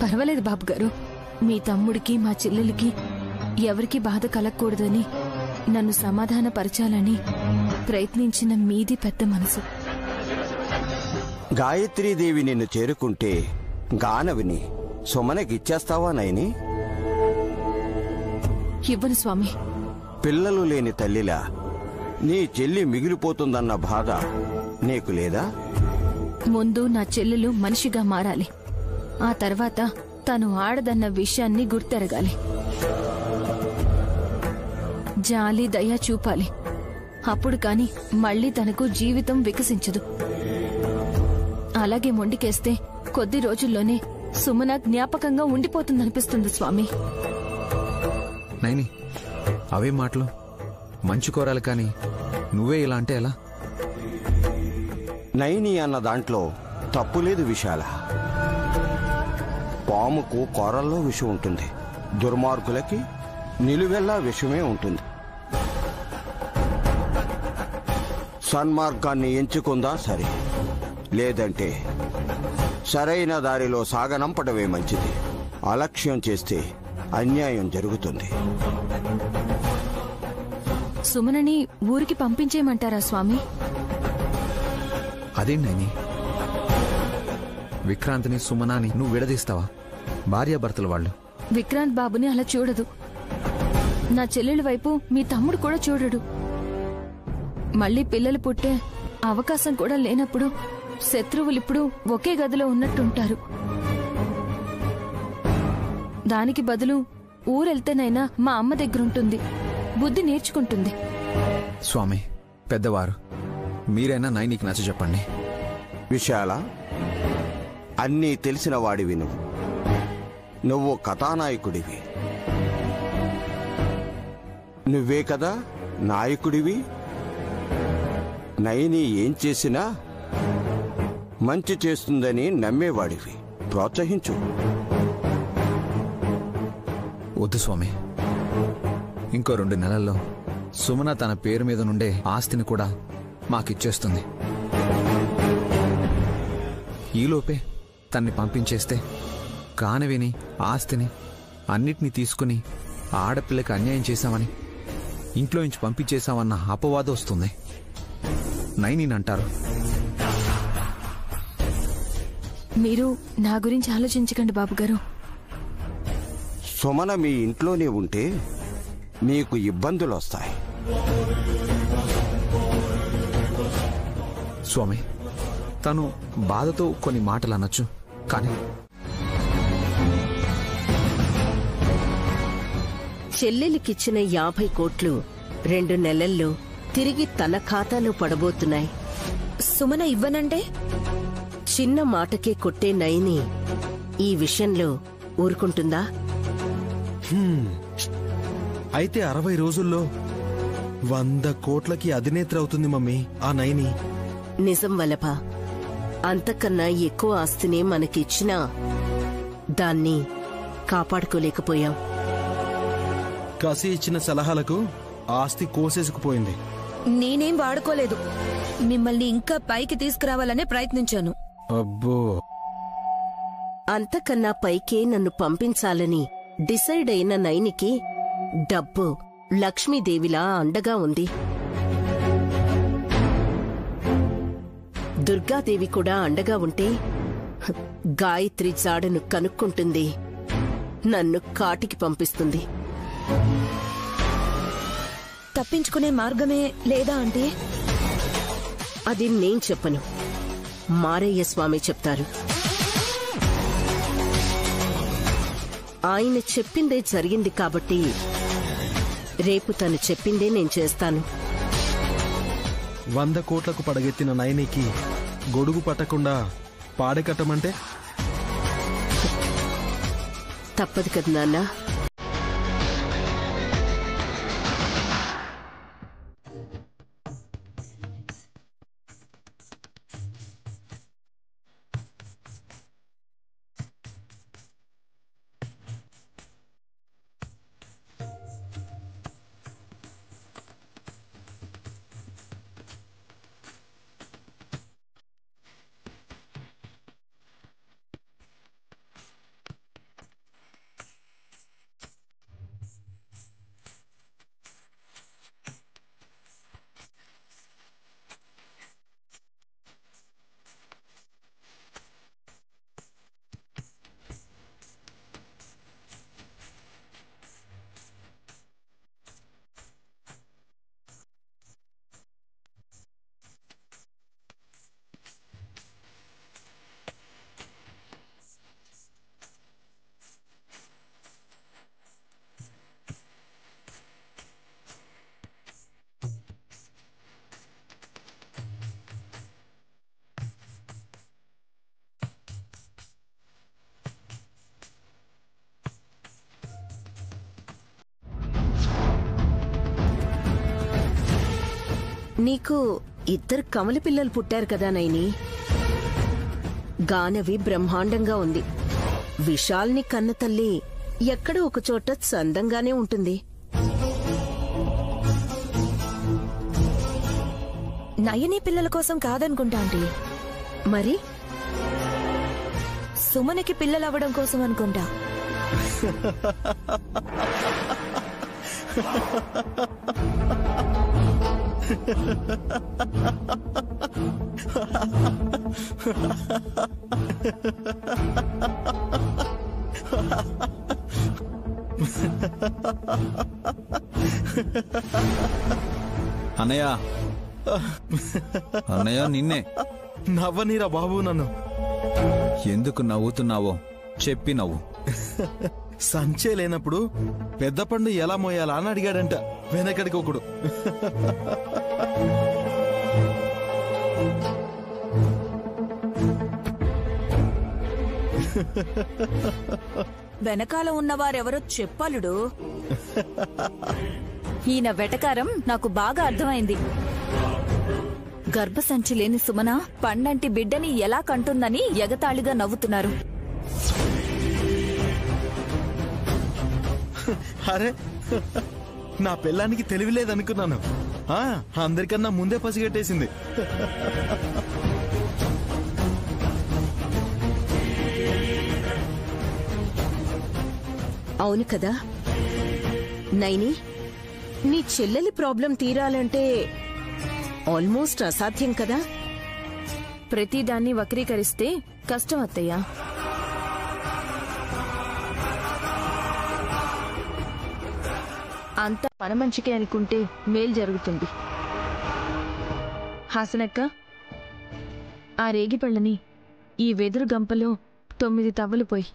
పర్వాలేదు బాబు గారు, మీ తమ్ముడికి మా చెల్లెలికి ఎవరికి బాధ కలగకూడదని నన్ను సమాధానపరచాలని ప్రయత్నించిన మీది పెద్ద మనసు. గాయత్రీదేవి నిన్ను చేరుకుంటే గానవిని సుమనకిచ్చేస్తావా నైని? ఇవ్వను స్వామి. పిల్లలు లేని తల్లిలా నీ చెల్లి మిగిలిపోతుందన్న బాధ నీకు లేదా? ముందు నా చెల్లెలు మనిషిగా మారాలి, ఆ తర్వాత తను ఆడదన్న విషయాన్ని గుర్తెరగాలి. జాలి దయ చూపాలి. అప్పుడు కాని మళ్లీ తనకు జీవితం వికసించదు. అలాగే మొండికేస్తే కొద్ది రోజుల్లోనే సుమన జ్ఞాపకంగా ఉండిపోతుందనిపిస్తుంది స్వామి. నైని, అవే మాటలు మంచి కోరాలి కాని నువ్వే ఇలా అంటే ఎలా? నైని అన్న దాంట్లో తప్పులేదు విశాల. పాముకు కోరల్లో విషం ఉంటుంది, దుర్మార్గులకి నిలువెల్లా విషమే ఉంటుంది. సన్మార్గాన్ని ఎంచుకుందా సరే, లేదంటే సరైన దారిలో సాగనంపడమే మంచిది. అలక్ష్యం చేస్తే అన్యాయం జరుగుతుంది. సుమనని ఊరికి పంపించేయమంటారా స్వామి? అదేంటని విక్రాంతిని సుమనాని నువ్వు విడదీస్తావా? భార్యాభర్తలు వాళ్ళు. విక్రాంత్ బాబుని అలా చూడదు. నా చెల్లెలి వైపు మీ తమ్ముడు కూడా చూడడు. మళ్లీ పిల్లలు పుట్టే అవకాశం కూడా లేనప్పుడు శత్రువులిప్పుడు ఒకే గదిలో ఉన్నట్టుంటారు. దానికి బదులు ఊరెళ్తేనైనా మా అమ్మ దగ్గరుంటుంది, బుద్ధి నేర్చుకుంటుంది. స్వామి పెద్దవారు, మీరైనా నైనికి నచ్చ చెప్పండి. విశాల, అన్నీ తెలిసిన వాడివి నువ్వు కథానాయకుడివి. నువ్వే కదా నాయకుడివి. నైని ఏం చేసినా మంచి చేస్తుందని నమ్మేవాడివి. ప్రోత్సహించు. వద్దు స్వామి, ఇంకో 2 నెలల్లో సుమన తన పేరు మీద నుండే ఆస్తిని కూడా మాకిచ్చేస్తుంది. ఈలోపే తన్ని పంపించేస్తే కానవిని ఆస్తిని అన్నిటినీ తీసుకుని ఆడపిల్లకి అన్యాయం చేశామని ఇంట్లో నుంచి పంపించేశామన్న అపవాదం వస్తుంది. నైనినంటారు. మీరు నా గురించి ఆలోచించకండి బాబుగారు. సుమన మీ ఇంట్లోనే ఉంటే మీకు ఇబ్బందులు వస్తాయి. స్వామి, తను బాధతో కొన్ని మాటలు అనొచ్చు, కానీ చెల్లెలికిచ్చిన 50 కోట్లు 2 నెలల్లో తిరిగి తన ఖాతాలో పడబోతున్నాయి. సుమన ఇవ్వనంటే చిన్న మాటకే కొట్టే నైని ఈ విషయంలో ఊరుకుంటుందా? అయితే 60 రోజుల్లో 100 కోట్లకి అధినేత్రి అవుతుంది మమ్మీ ఆ నైని. నిజం వలభ, అంతకన్నా ఎక్కువ ఆస్తిని మనకిచ్చినా దాన్ని కాపాడుకోలేకపోయాం. కసి ఇచ్చిన సలహాలకు ఆస్తి కోసేసుకుపోయింది. నేనేం వాడుకోలేదు, మిమ్మల్ని ఇంకా పైకి తీసుకురావాలనే ప్రయత్నించాను. అబ్బో, అంతకన్నా పైకే నన్ను పంపించాలని డిసైడ్ అయిన నైనికి డబ్బు లక్ష్మీదేవిలా అండగా ఉంది. దుర్గాదేవి కూడా అండగా ఉంటే గాయత్రి జాడను కనుక్కుంటుంది, నన్ను కాటికి పంపిస్తుంది. తప్పించుకునే మార్గమే లేదా అంటే? అది నేను చెప్పను, మారయ్య స్వామి చెప్తారు. ఆయన చెప్పిందే జరిగింది కాబట్టి రేపు తను చెప్పిందే నేను చేస్తాను. 100 కోట్లకు పడగెత్తిన నైనికి గొడుగు పట్టకుండా పాడెకట్టమంటే తప్పదు కదా నాన్న. నీకు 2 కమల పిల్లలు పుట్టారు కదా నైని. గానవి బ్రహ్మాండంగా ఉంది. విశాల్ని కన్న తల్లి ఎక్కడో ఒక చోట సందంగానే ఉంటుంది. నయని పిల్లల కోసం కాదనుకుంటా ఆంటీ. మరి సుమనకి పిల్లలు అవ్వడం కోసం అనుకుంటా. అన్నయ్య అన్నయ్య నిన్నే. నవ్వనీరా బాబు నన్ను. ఎందుకు నవ్వుతున్నావో చెప్పి నవ్వు. సంచే లేనప్పుడు పెద్ద పండు ఎలా మోయాలా అని అడిగాడంట వెనకడికి ఒకడు. వెనకాల ఉన్నవారెవరో చెప్పలుడు. ఈయన వెటకారం నాకు బాగా అర్థమైంది. గర్భసంచి లేని సుమన పండంటి బిడ్డని ఎలా కంటుందని ఎగతాళిగా నవ్వుతున్నారు. అరే నా పెళ్ళానికి తెలివిలేదనుకున్నాను. అందరికన్నా ముందే పసిగట్టేసింది. అవును కదా నైని, నీ చెల్లెలి ప్రాబ్లం తీరాలంటే ఆల్మోస్ట్ అసాధ్యం కదా. ప్రతిదాన్ని వక్రీకరిస్తే కష్టం అత్తయ్యా. అంతా మన మంచికే అనుకుంటే మేలు జరుగుతుంది. హాసనక్క, ఆ రేగిపళ్ళని ఈ వెదురు గంపలో 9 తవ్వలు పోయి.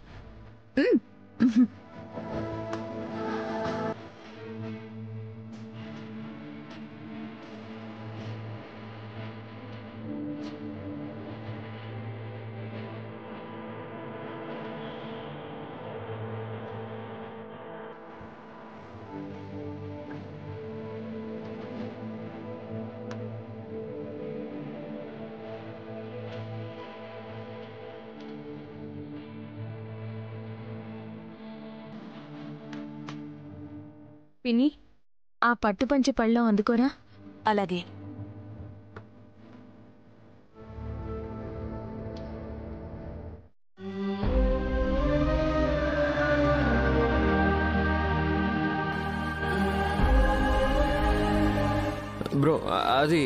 పిన్ని, ఆ పట్టుపంచి పళ్ళం అందుకోరా. అలాగే. బ్రో, అది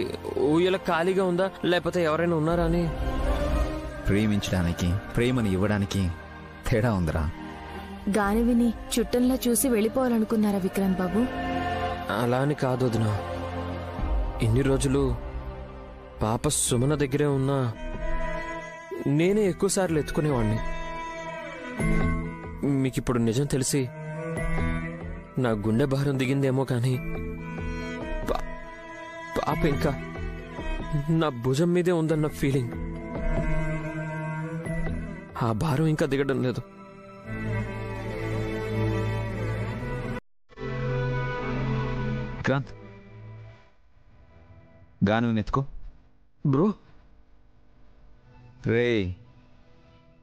ఊయల ఖాళీగా ఉందా లేకపోతే ఎవరైనా ఉన్నారా అని. ప్రేమించడానికి ప్రేమని ఇవ్వడానికి తేడా ఉందిరా. గానవిని చుట్టంలా చూసి వెళ్ళిపోవాలనుకున్నారా విక్రాంత్ బాబు? అలా అని కాదు వదినా. ఇన్ని రోజులు పాప సుమన దగ్గరే ఉన్నా నేనే ఎక్కువసార్లు ఎత్తుకునేవాణ్ణి. మీకిప్పుడు నిజం తెలిసి నా గుండె భారం దిగిందేమో కానీ పాప ఇంకా నా భుజం మీదే ఉందన్న ఫీలింగ్. ఆ భారం ఇంకా దిగడం లేదు. విక్రాంత్, గాను ఎత్తుకో. బ్రో, రే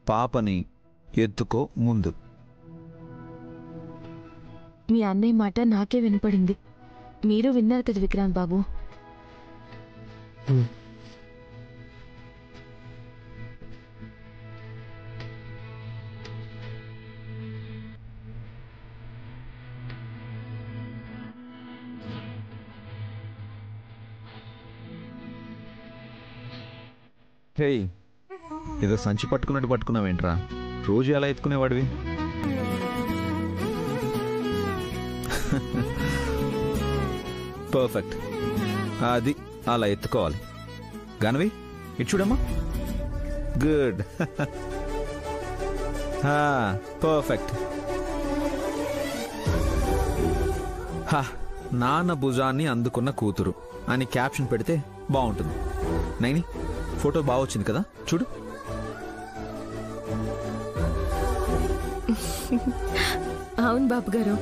పాపని ఎత్తుకో ముందు. మీ అన్నయ్య మాట నాకే వినపడింది. మీరు విన్నారు కదా విక్రాంత్ బాబు. హే, ఏదో సంచి పట్టుకున్నట్టు పట్టుకున్నావేంట్రా? రోజు ఎలా ఎత్తుకునేవాడివి? పర్ఫెక్ట్, అది అలా ఎత్తుకోవాలి. గానవి ఇటు చూడమ్మా. Good, perfect. నాన్న భుజాన్ని అందుకున్న కూతురు అని క్యాప్షన్ పెడితే బాగుంటుంది. నైని, ఫోటో బాగా వచ్చింది కదా, చూడు. అవును బాబు గారు,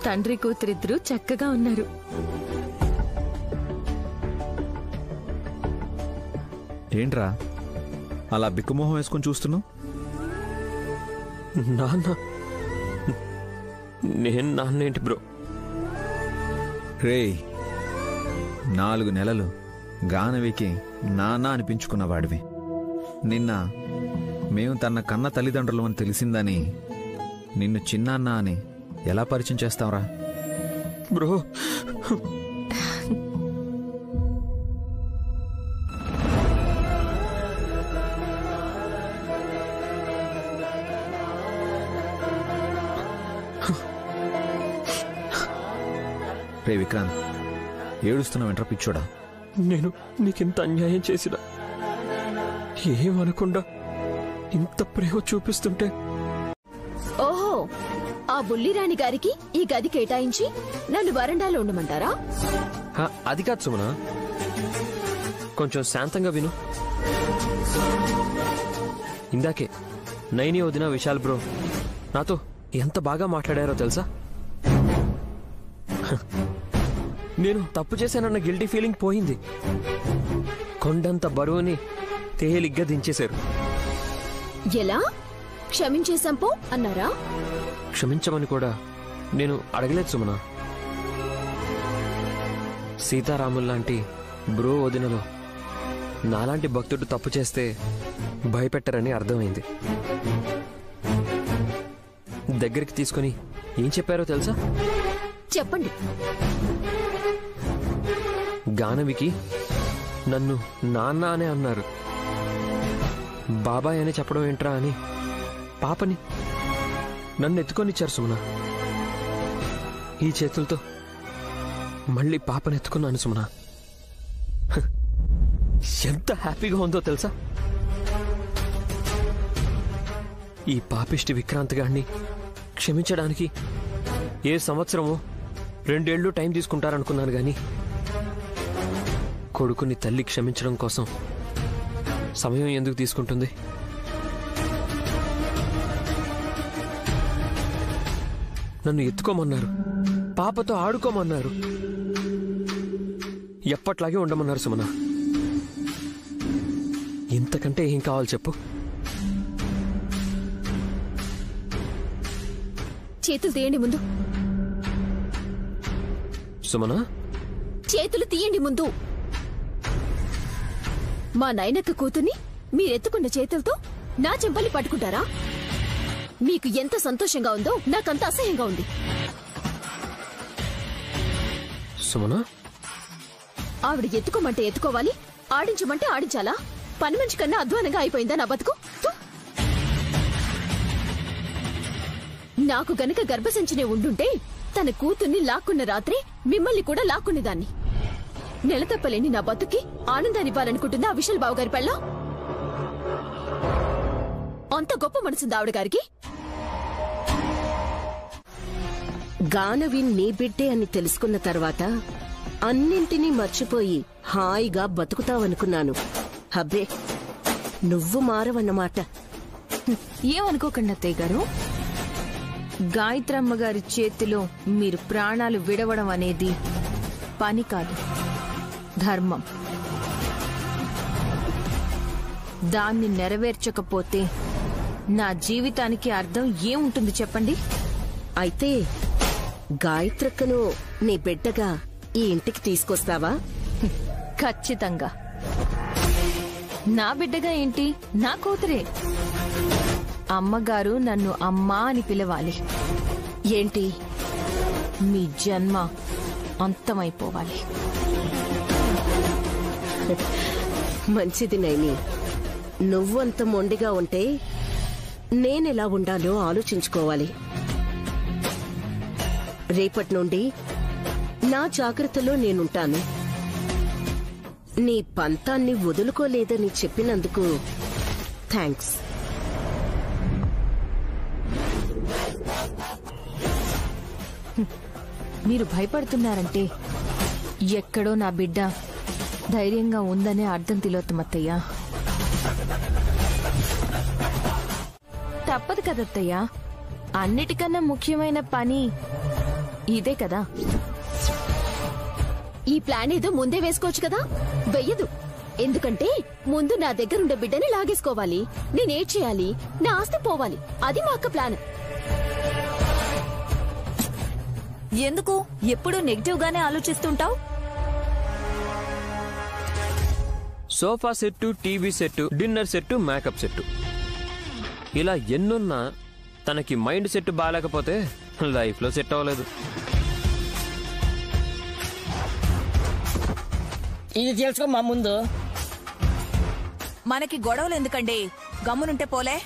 తండ్రి కూతురిద్దరూ చక్కగా ఉన్నారు. ఏంట్రా అలా బిక్కుమొహం వేసుకొని చూస్తున్నావు? నాన్న, నేను నాన్న ఏంటి బ్రో? రేయ్, 4 నెలలు గానవికి నాన్న అనిపించుకున్న వాడివి. నిన్న మేము తన కన్న తల్లిదండ్రులు అని తెలిసిందని నిన్ను చిన్నాన్న అని ఎలా పరిచయం చేస్తావురా? బ్రో, రే విక్రాంత్, ఏడుస్తున్నావేంట్రా పిచ్చోడా? నేను నీకింత అన్యాయం చేసినా ఏమనకుండా ఇంత ప్రేమ చూపిస్తుంటే ఓహో, ఆ బుల్లిరాణి గారికి ఈ గది కేటాయించి నన్ను వరండాలో ఉండమంటారా? అది కాదు సుమన, కొంచెం శాంతంగా విను. ఇందాకే నైని వదిన విశాల్ బ్రో నాతో ఎంత బాగా మాట్లాడారో తెలుసా? నేను తప్పు చేశానన్న గిల్టీ ఫీలింగ్ పోయింది. కొండంత బరువుని తేలిగ్గా దించేశారు. ఎలా? క్షమించేశాం పో అన్నారా? క్షమించమని కూడా నేను అడగలేదు సుమన. సీతారాముల్లాంటి బ్రో వదినలో నాలాంటి భక్తుడు తప్పు చేస్తే భయపెట్టరని అర్థమైంది. దగ్గరికి తీసుకుని ఏం చెప్పారో తెలుసా? చెప్పండి. గానవికి నన్ను నాన్న అనే అన్నారు. బాబాయ్ అని చెప్పడం ఏంట్రా అని పాపని నన్ను ఎత్తుకొనిచ్చారు సుమన. ఈ చేతులతో మళ్ళీ పాపని ఎత్తుకున్నాను సుమన. ఎంత హ్యాపీగా ఉందో తెలుసా? ఈ పాపిష్టి విక్రాంత్ గారిని క్షమించడానికి ఏ సంవత్సరమో 2 ఏళ్ళు టైం తీసుకుంటారనుకున్నాను గాని కొడుకుని తల్లి క్షమించడం కోసం సమయం ఎందుకు తీసుకుంటుంది? నన్ను ఎత్తుకోమన్నారు, పాపతో ఆడుకోమన్నారు, ఎప్పట్లాగే ఉండమన్నారు సుమన. ఇంతకంటే ఏం కావాలి చెప్పు? చేతులు తీయండి ముందు. సుమన, చేతులు తీయండి ముందు. మా నాయనక్క కూతుర్ని మీరెత్తుకున్న చేతులతో నా చెంపల్ని పట్టుకుంటారా? మీకు ఎంత సంతోషంగా ఉందో నాకంత అసహ్యంగా ఉంది. సుమన, ఆవిడ ఎత్తుకోమంటే ఎత్తుకోవాలి, ఆడించమంటే ఆడించాలా? పని మనిషి కన్నా అధ్వానంగా అయిపోయిందా నా బతుకు? నాకు గనక గర్భసంచినే ఉండుంటే తన కూతుర్ని లాక్కున్న రాత్రి మిమ్మల్ని కూడా లాక్కునేదాన్ని. నెలతప్పలేని నా బతుకి ఆనందాన్నివ్వాలనుకుంటుందా ఆ విశాల్ బాబు గారి పెళ్ళ? అంత గొప్ప మనసుంది ఆవిడ గారికి. గానవి నీ బిడ్డే అని తెలుసుకున్న తర్వాత అన్నింటినీ మర్చిపోయి హాయిగా బతుకుతావనుకున్నాను. హబ్బే, నువ్వు మారవన్నమాట. ఏమనుకోకండి అత్తయ్య గారు, గాయత్రమ్మ గారి చేతిలో మీరు ప్రాణాలు విడవడం అనేది పని కాదు, ధర్మం. దాన్ని నెరవేర్చకపోతే నా జీవితానికి అర్థం ఏముంటుంది చెప్పండి? అయితే గాయత్రక్కను నీ బిడ్డగా ఈ ఇంటికి తీసుకొస్తావా? ఖచ్చితంగా. నా బిడ్డగా ఏంటి, నా కూతురే. అమ్మగారు నన్ను అమ్మా అని పిలవాలి. ఏంటి? మీ జన్మ అంతమైపోవాలి. మంచిది నైని. నువ్వంత మొండిగా ఉంటే నేనెలా ఉండాలో ఆలోచించుకోవాలి. రేపటి నుండి నా జాగ్రత్తలో నేనుంటాను. నీ పంతాన్ని వదులుకోలేదని చెప్పినందుకు థ్యాంక్స్. మీరు భయపడుతున్నారంటే ఎక్కడో నా బిడ్డ ధైర్యంగా ఉందనే అర్థం తిలోత్తమత్తయ్యా. తప్పదు కదత్తయ్యా, అన్నిటికన్నా ముఖ్యమైన పని ఇదే కదా. ఈ ప్లాన్ ఏదో ముందే వేసుకోవచ్చు కదా. వెయ్యదు. ఎందుకంటే ముందు నా దగ్గరుండే బిడ్డని లాగేసుకోవాలి, నేనేం చేయాలి, నా ఆస్తి పోవాలి. అది మా అక్క ప్లాన్. ఎందుకు ఎప్పుడు నెగిటివ్ గానే ఆలోచిస్తుంటావు? Sofa set, TV set, dinner set, makeup set, ఇలా ఎన్నున్నా తనకి మైండ్ సెట్ బాగాలేకపోతే లైఫ్లో సెట్ అవ్వలేదు. ఇది తెలుసుకో మా ముందు. మనకి గొడవలు ఎందుకండి, గమ్మునుంటే పోలే.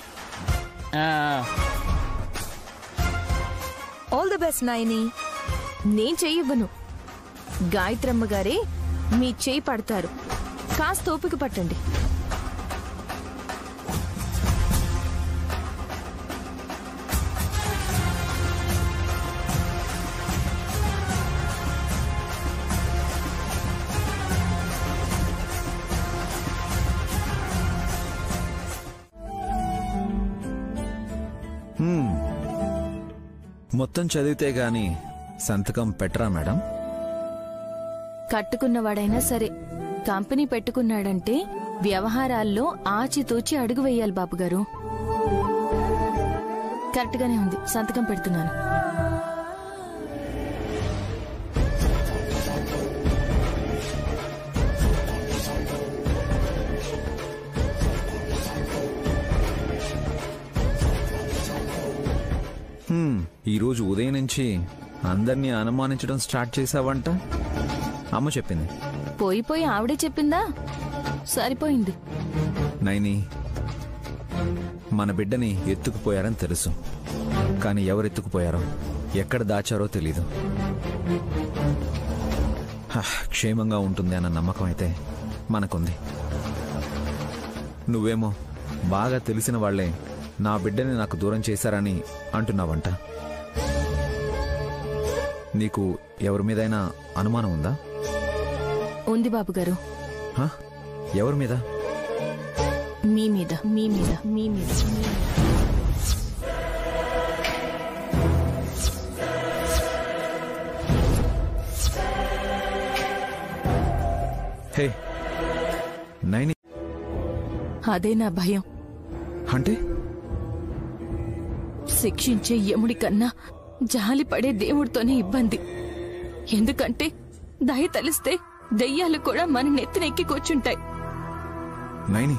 All the best Nayani. నేను చెయ్యవ్వను. గాయత్రమ్మ గారే మీ చేయి పడతారు. కాస్త ఓపిక పట్టండి. మొత్తం చదివితే గాని సంతకం పెట్టరా మేడం? కట్టుకున్నవాడైనా సరే కంపెనీ పెట్టుకున్నాడంటే వ్యవహారాల్లో ఆచితూచి అడుగు వేయాలి బాబుగారు. కరెక్ట్ గానే ఉంది, సంతకం పెడుతున్నాను. ఈరోజు ఉదయం నుంచి అందర్నీ అనుమానించడం స్టార్ట్ చేసావంట. అమ్మ చెప్పింది. పోయి ఆవిడే చెప్పిందా? సరిపోయింది. నైని, మన బిడ్డని ఎత్తుకుపోయారని తెలుసు, కానీ ఎవరు ఎత్తుకుపోయారో ఎక్కడ దాచారో తెలీదు. క్షేమంగా ఉంటుంది అన్న నమ్మకం అయితే మనకుంది. నువ్వేమో బాగా తెలిసిన వాళ్లే నా బిడ్డని నాకు దూరం చేశారని అంటున్నావంట. నీకు ఎవరి మీదైనా అనుమానం ఉందా? ఉంది బాబుగారు. ఎవరి మీద? మీ మీద. మీ మీద. మీ మీద. హే నైని, అదే నా భయం. అంటే శిక్షించే యముడి కన్నా జాలి పడే దేవుడితోనే ఇబ్బంది. ఎందుకంటే దయ తలిస్తే దెయ్యాలు కూడా మన నెత్తినెక్కి కూర్చుంటాయి. నైని,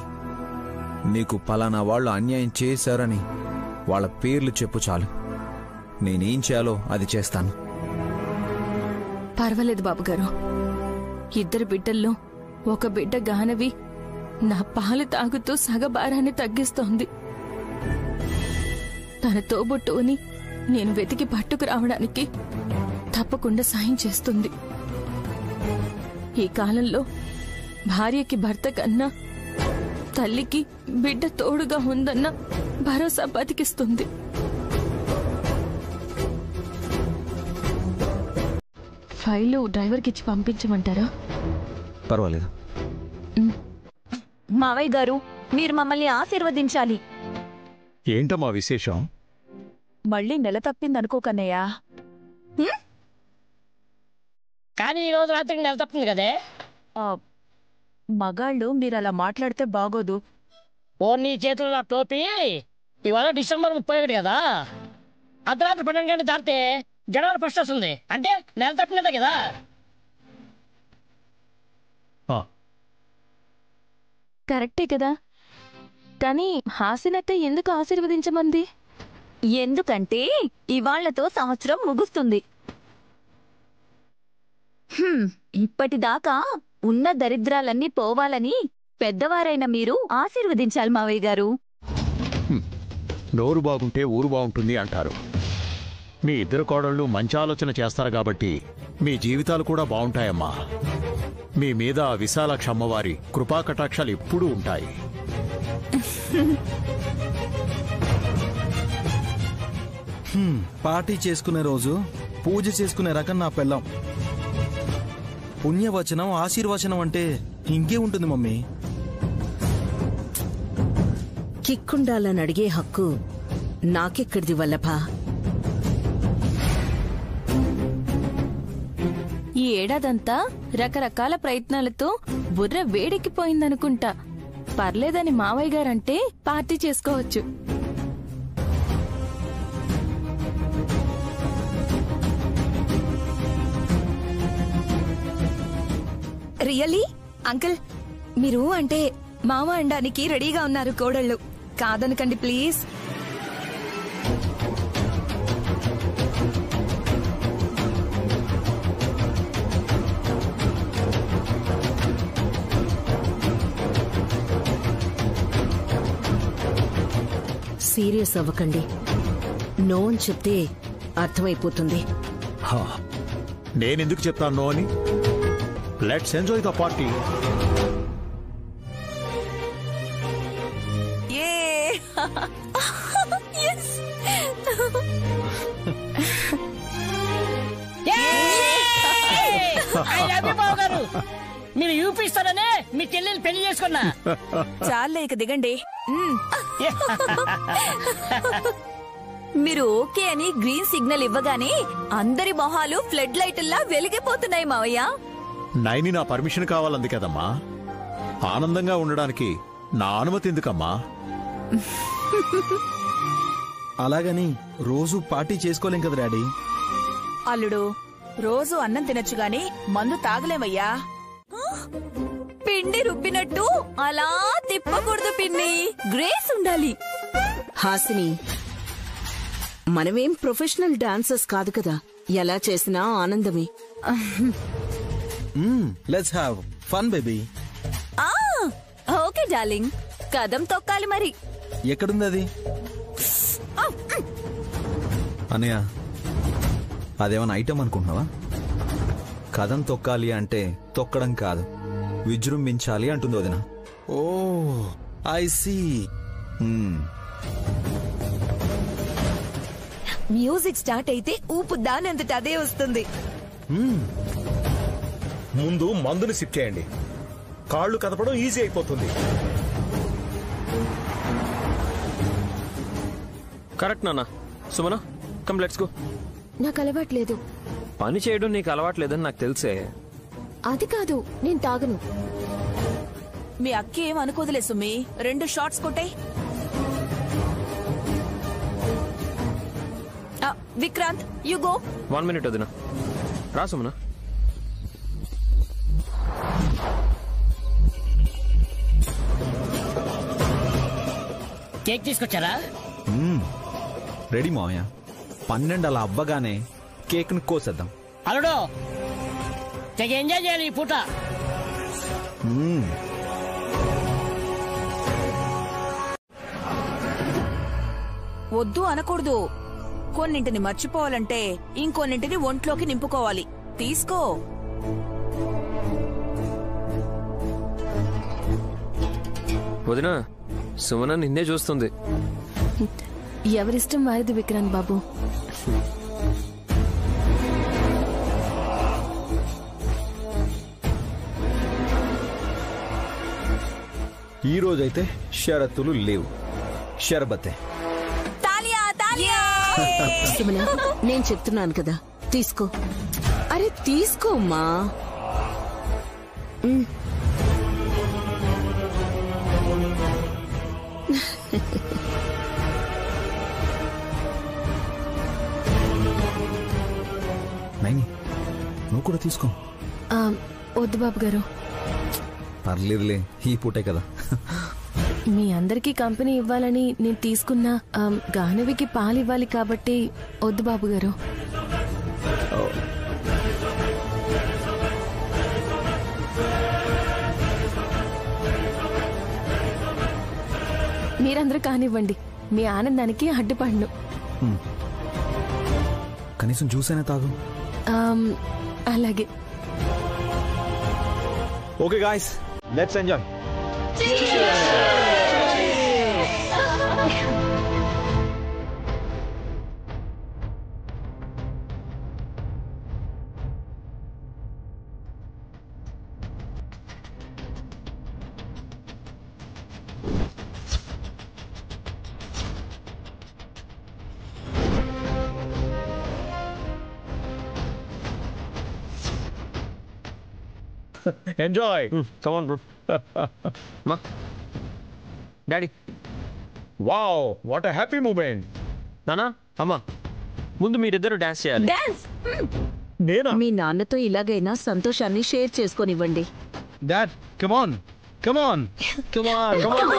నీకు పలానా వాళ్ళు అన్యాయం చేశారని వాళ్ళ పేర్లు చెప్పు చాలు. నేనేం చేయాలో అది చేస్తాను. పర్వాలేదు బాబుగారు. ఇద్దరు బిడ్డల్లో ఒక బిడ్డ గానవి నా పాలు తాగుతూ సగభారాన్ని తగ్గిస్తోంది. తన తోబుట్టుని నేను వెతికి పట్టుకు రావడానికి తప్పకుండా సాయం చేస్తుంది. ఈ కాలంలో భార్యకి భర్త కన్నా తల్లికి బిడ్డ తోడుగా ఉందన్న భరోసా బతికిస్తుంది. ఫైలు డ్రైవర్కి ఇచ్చి పంపించమంటారా? పర్వాలేదు. మావయ్య గారు, మీరు మమ్మల్ని ఆశీర్వదించాలి. ఏంటమ్మా విశేషం? మళ్ళీ నెల తప్పిందనుకోకన్నయ్యా. కానీ ఈ రోజు రాత్రికి నెల తప్పింది కదే. మగాళ్ళు మీరు అలా మాట్లాడితే బాగోదు. ఓ నీ చేతుల్లో టోపీ. ఇవాళ డిసెంబర్ 31 కదా. అర్ధరాత్రి 12 గంటలు దాటితే జనవరి 1 వస్తుంది. అంటే నెల తప్పినదే కదా. కరెక్టే కదా. కానీ హాసినత్త ఎందుకు ఆశీర్వదించమంది? ఎందుకంటే ఇవాళ్లతో సంవత్సరం ముగుస్తుంది. ఇప్పటిదాకా ఉన్న దరిద్రాలన్నీ పోవాలని పెద్దవారైన మీరు ఆశీర్వదించాలి మావయ్య గారు. నోరు బాగుంటే ఊరు బాగుంటుంది అంటారు. మీ ఇద్దరు కోడళ్ళు మంచి ఆలోచన చేస్తారు కాబట్టి మీ జీవితాలు కూడా బాగుంటాయమ్మా. మీ మీద విశాలాక్ష అమ్మవారి కృపాకటాక్షాలు ఎప్పుడూ ఉంటాయి. పార్టీ చేసుకునే రోజు పూజ చేసుకునే రకం నా పెళ్ళం. పుణ్యవచనం ఆశీర్వచనం అంటే ఇంకే ఉంటుంది మమ్మీ. కిక్కుండాలని అడిగే హక్కు నాకెక్కడిది వల్లభా? ఈ ఏడాదంతా రకరకాల ప్రయత్నాలతో బుర్ర వేడెక్కిపోయిందనుకుంటా. పర్లేదని మావయ్య గారంటే పార్టీ చేసుకోవచ్చు. రియల్లీ అంకుల్, మీరు అంటే మామ అనడానికి రెడీగా ఉన్నారు కోడళ్ళు. కాదనకండి ప్లీజ్. సీరియస్ అవ్వకండి. నో అని చెప్తే అర్థమైపోతుంది. నేనెందుకు చెప్తాను నో అని? Let's enjoy the party. మీరు యూపిస్తారనే మీ చెల్లెలు పెళ్లి చేసుకున్నా. చాలే ఇక దిగండి. మీరు ఓకే అని గ్రీన్ సిగ్నల్ ఇవ్వగానే అందరి మొహాలు ఫ్లడ్ లైట్లా వెలిగిపోతున్నాయి మావయ్య. నైని నా పర్మిషన్ కావాలంది కదమ్మా. ఆనందంగా ఉండడానికి నా అనుమతి ఎందుకమ్మా? అలాగని రోజు పార్టీ చేసుకోలేం కదా డాడీ. అల్లుడు, రోజు అన్నం తినొచ్చు గాని మందు తాగలేమయ్యా. పిండి రుబ్బినట్టు అలా తిప్పకూడదు పిన్ని, గ్రేస్ ఉండాలి. హాసిని, మనమేం ప్రొఫెషనల్ డాన్సర్స్ కాదు కదా. ఎలా చేసినా ఆనందమే. Let's have fun baby. Okay darling, కదం తొక్కాలి మరి. ఎక్కడుంది అది? అనయ్య, అదేమన్నా ఐటమ్ అనుకుంటున్నావా? కథం తొక్కాలి అంటే తొక్కడం కాదు, విజృంభించాలి అంటుంది వదిన. ఓ ఐ సీ. మ్యూజిక్ స్టార్ట్ అయితే ఊపు దానంతట అదే వస్తుంది. ముందు మందుని సిప్ చేయండి, కాళ్ళు కదపడం ఈజీ అయిపోతుంది. కరెక్ట్ నాన్న. సుమనా, కమ్ లెట్స్ గో. నాకు అలవాట్లేదు. పని చేయడం నీకు అలవాట్లేదని నాకు తెలుసే. అది కాదు, నేను తాగను. మీ అక్క ఏం అనుకోదులే సుమి, 2 షాట్స్ కొట్టాయి. Vikrant, you go. 1 minute వదినా. రా సుమనా. కేక్ తీసుకొచ్చారా? రెడీ మావయ్య. 12 అలా అవ్వగానే కేక్ ను కోసేద్దాం. అల్లుడు, తెగ ఎంజాయ్ చేయాలి ఈ పూట. వద్దు అనకూడదు. కొన్నింటిని మర్చిపోవాలంటే ఇంకొన్నింటిని ఒంట్లోకి నింపుకోవాలి. తీసుకో. వదినా, సుమన నిన్నే చూస్తుంది. ఎవరిష్టం వారిది విక్రాంత్ బాబు. ఈ రోజైతే షరతులు లేవు, షర్బతే. సుమన, నేను చెప్తున్నాను కదా, తీసుకో. అరే తీసుకోమ్మా. నైని, నువ్వు కూడా తీసుకో. వద్దు బాబు గారు. పర్లేదులే, ఈ పూటే కదా. మీ అందరికీ కంపెనీ ఇవ్వాలని నేను తీసుకున్నా. గానవికి పాలు ఇవ్వాలి కాబట్టి వద్దు బాబు గారు. మీరందరూ కానివ్వండి, మీ ఆనందానికి అడ్డుపడను. కనీసం జ్యూస్ అయినా తాగు. అలాగే. Okay guys, let's enjoy. Enjoy. Come on bro. మా daddy. Wow, what a happy moment. నానా అమ్మా, ముందు మీరిద్దరు డాన్స్ చేయాలి. నేనా? మీ నాన్నతో ఇలాగైనా సంతోషాన్ని షేర్ చేసుకొనివ్వండి. Dad come on come on come on come on.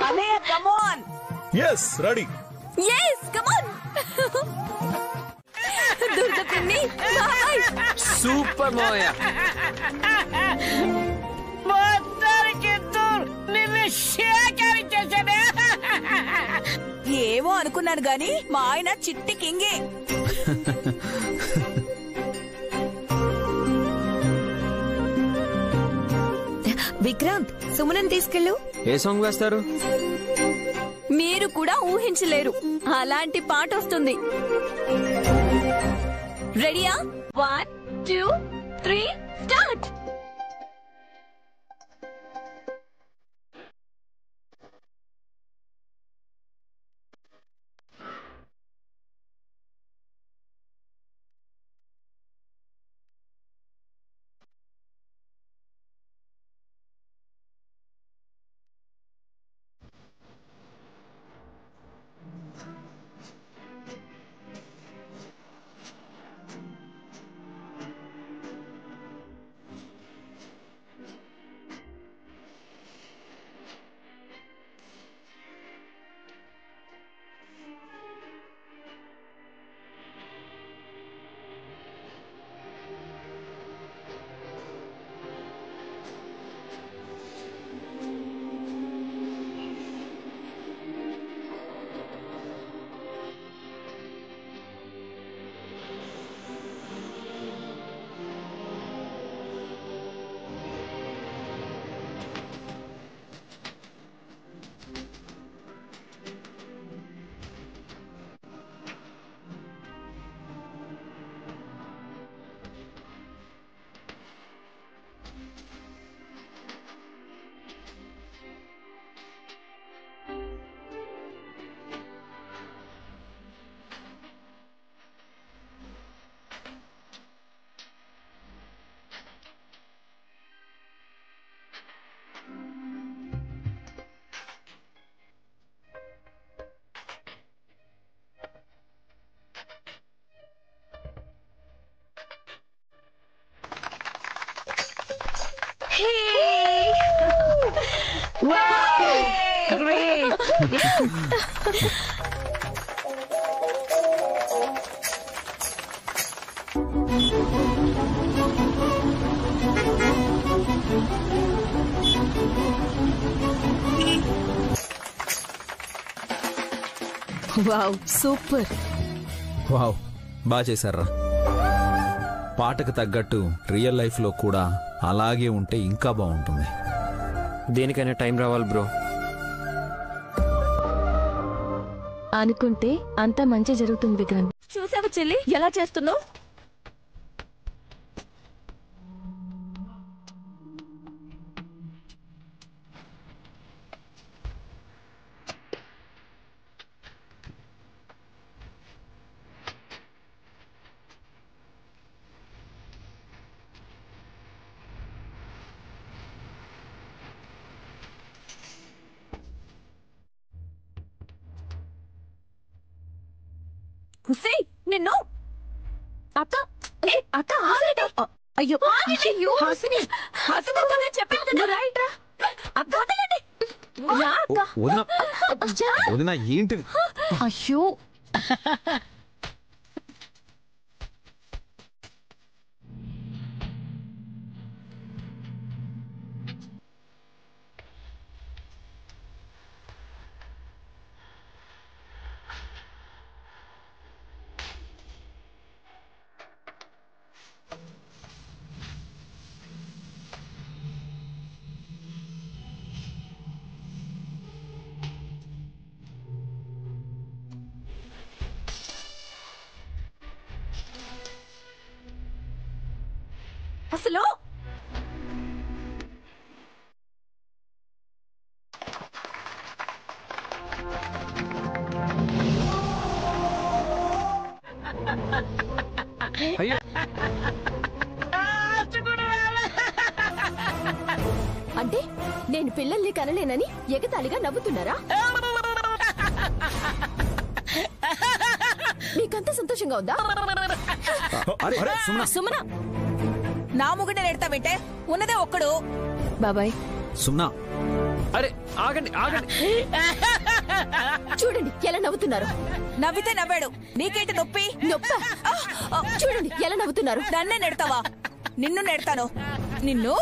అన్నయ్య come on. yes ready. yes come on. Durga పిన్ని బాయ్. సూపర్ మావయ్య. ఏమో అనుకున్నాను గాని మా ఆయన చిట్టి కింగే. విక్రాంత్, సుమనని తీసుకెళ్ళు. ఏ సాంగ్ వేస్తారు? మీరు కూడా ఊహించలేరు, అలాంటి పాట వస్తుంది. రెడీయా? 1 2 3 start. Hey! Wow! Great! Wow, super. Wow, బాగా చేశారా. పాటకు తగ్గట్టు రియల్ లైఫ్ లో కూడా అలాగే ఉంటే ఇంకా బాగుంటుంది. దేనికైనా టైం రావాలి బ్రో. అనుకుంటే అంతా మంచి జరుగుతుంది విక్రాంత్. చూసావా చెల్లి ఎలా చేస్తున్నావు? నిన్ను అక్క అక్క అయ్యో హాసిని హాసిని చెప్పింది రైట్ రా అక్క వదినా ఏంటి? అయ్యో అసలు అయ్యో అంటే నేను పిల్లల్ని కనలేనని ఎగతాళిగా నవ్వుతున్నారా? మీకంత సంతోషంగా ఉందా? సుమన, నా ముగ్గునే నెడతావేంటే? ఉన్నదే ఒక్కడు. బాబాయ్ సుమ్నా, అరే ఆగండి ఆగండి. చూడండి ఎలా నవ్వుతున్నారు. నవ్వితే నవ్వాడు, నీకేంటి నొప్పి? చూడండి ఎలా నవ్వుతున్నారు. నన్నే నెడతావా? నిన్ను నెడతాను. నిన్ను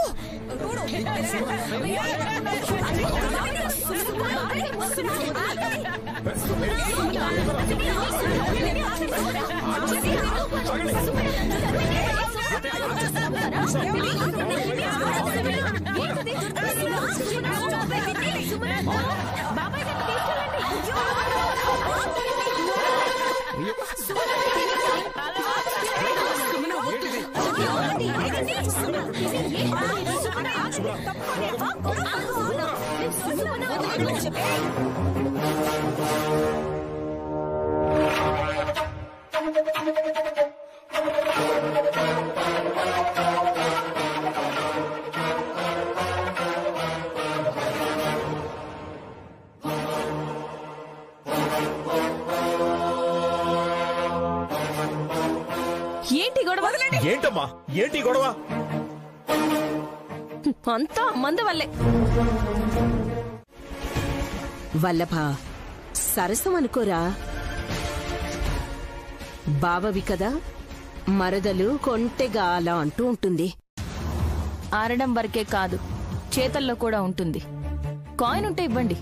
ఏంటి గొడవ? ఏంటమ్మా ఏంటి గొడవ? అంతా మంద వల్లే. వల్లభ, సరసం అనుకోరా. బావవి కదా, మరదలు కొంటెగా అలా అంటూ ఉంటుంది. ఆరడం వరకే కాదు, చేతల్లో కూడా ఉంటుంది. కాయిన్ ఉంటే ఇవ్వండి.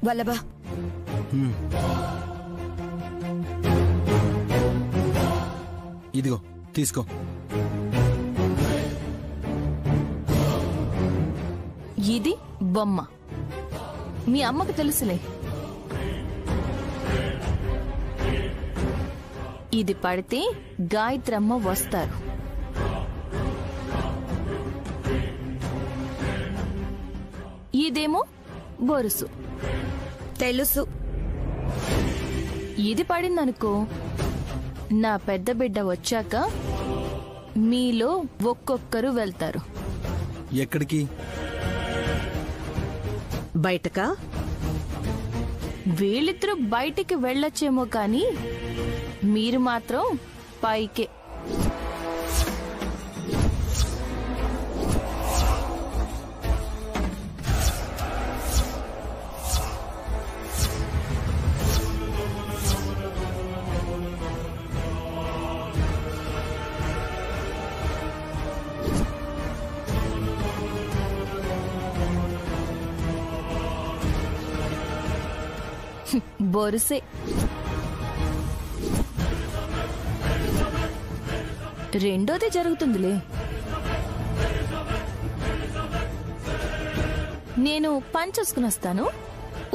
వల్లభ, ఇదిగో తీసుకో. ఇది బొమ్మ. మీ అమ్మకు తెలుసులే. ఇది పడితే గాయత్రమ్మ వస్తారు. ఇదేమో బొరుసు. తెలుసు. ఇది పడిందనుకో, నా పెద్ద బిడ్డ వచ్చాక మీలో ఒక్కొక్కరు వెళ్తారు. ఎక్కడికి? బయటకా? వీళ్ళిద్దరూ బయటికి వెళ్ళొచ్చేమో కానీ మీరు మాత్రం పైకే. బొరుసే. రెండోది జరుగుతుందిలే. నేను పంచేసుకుని వస్తాను.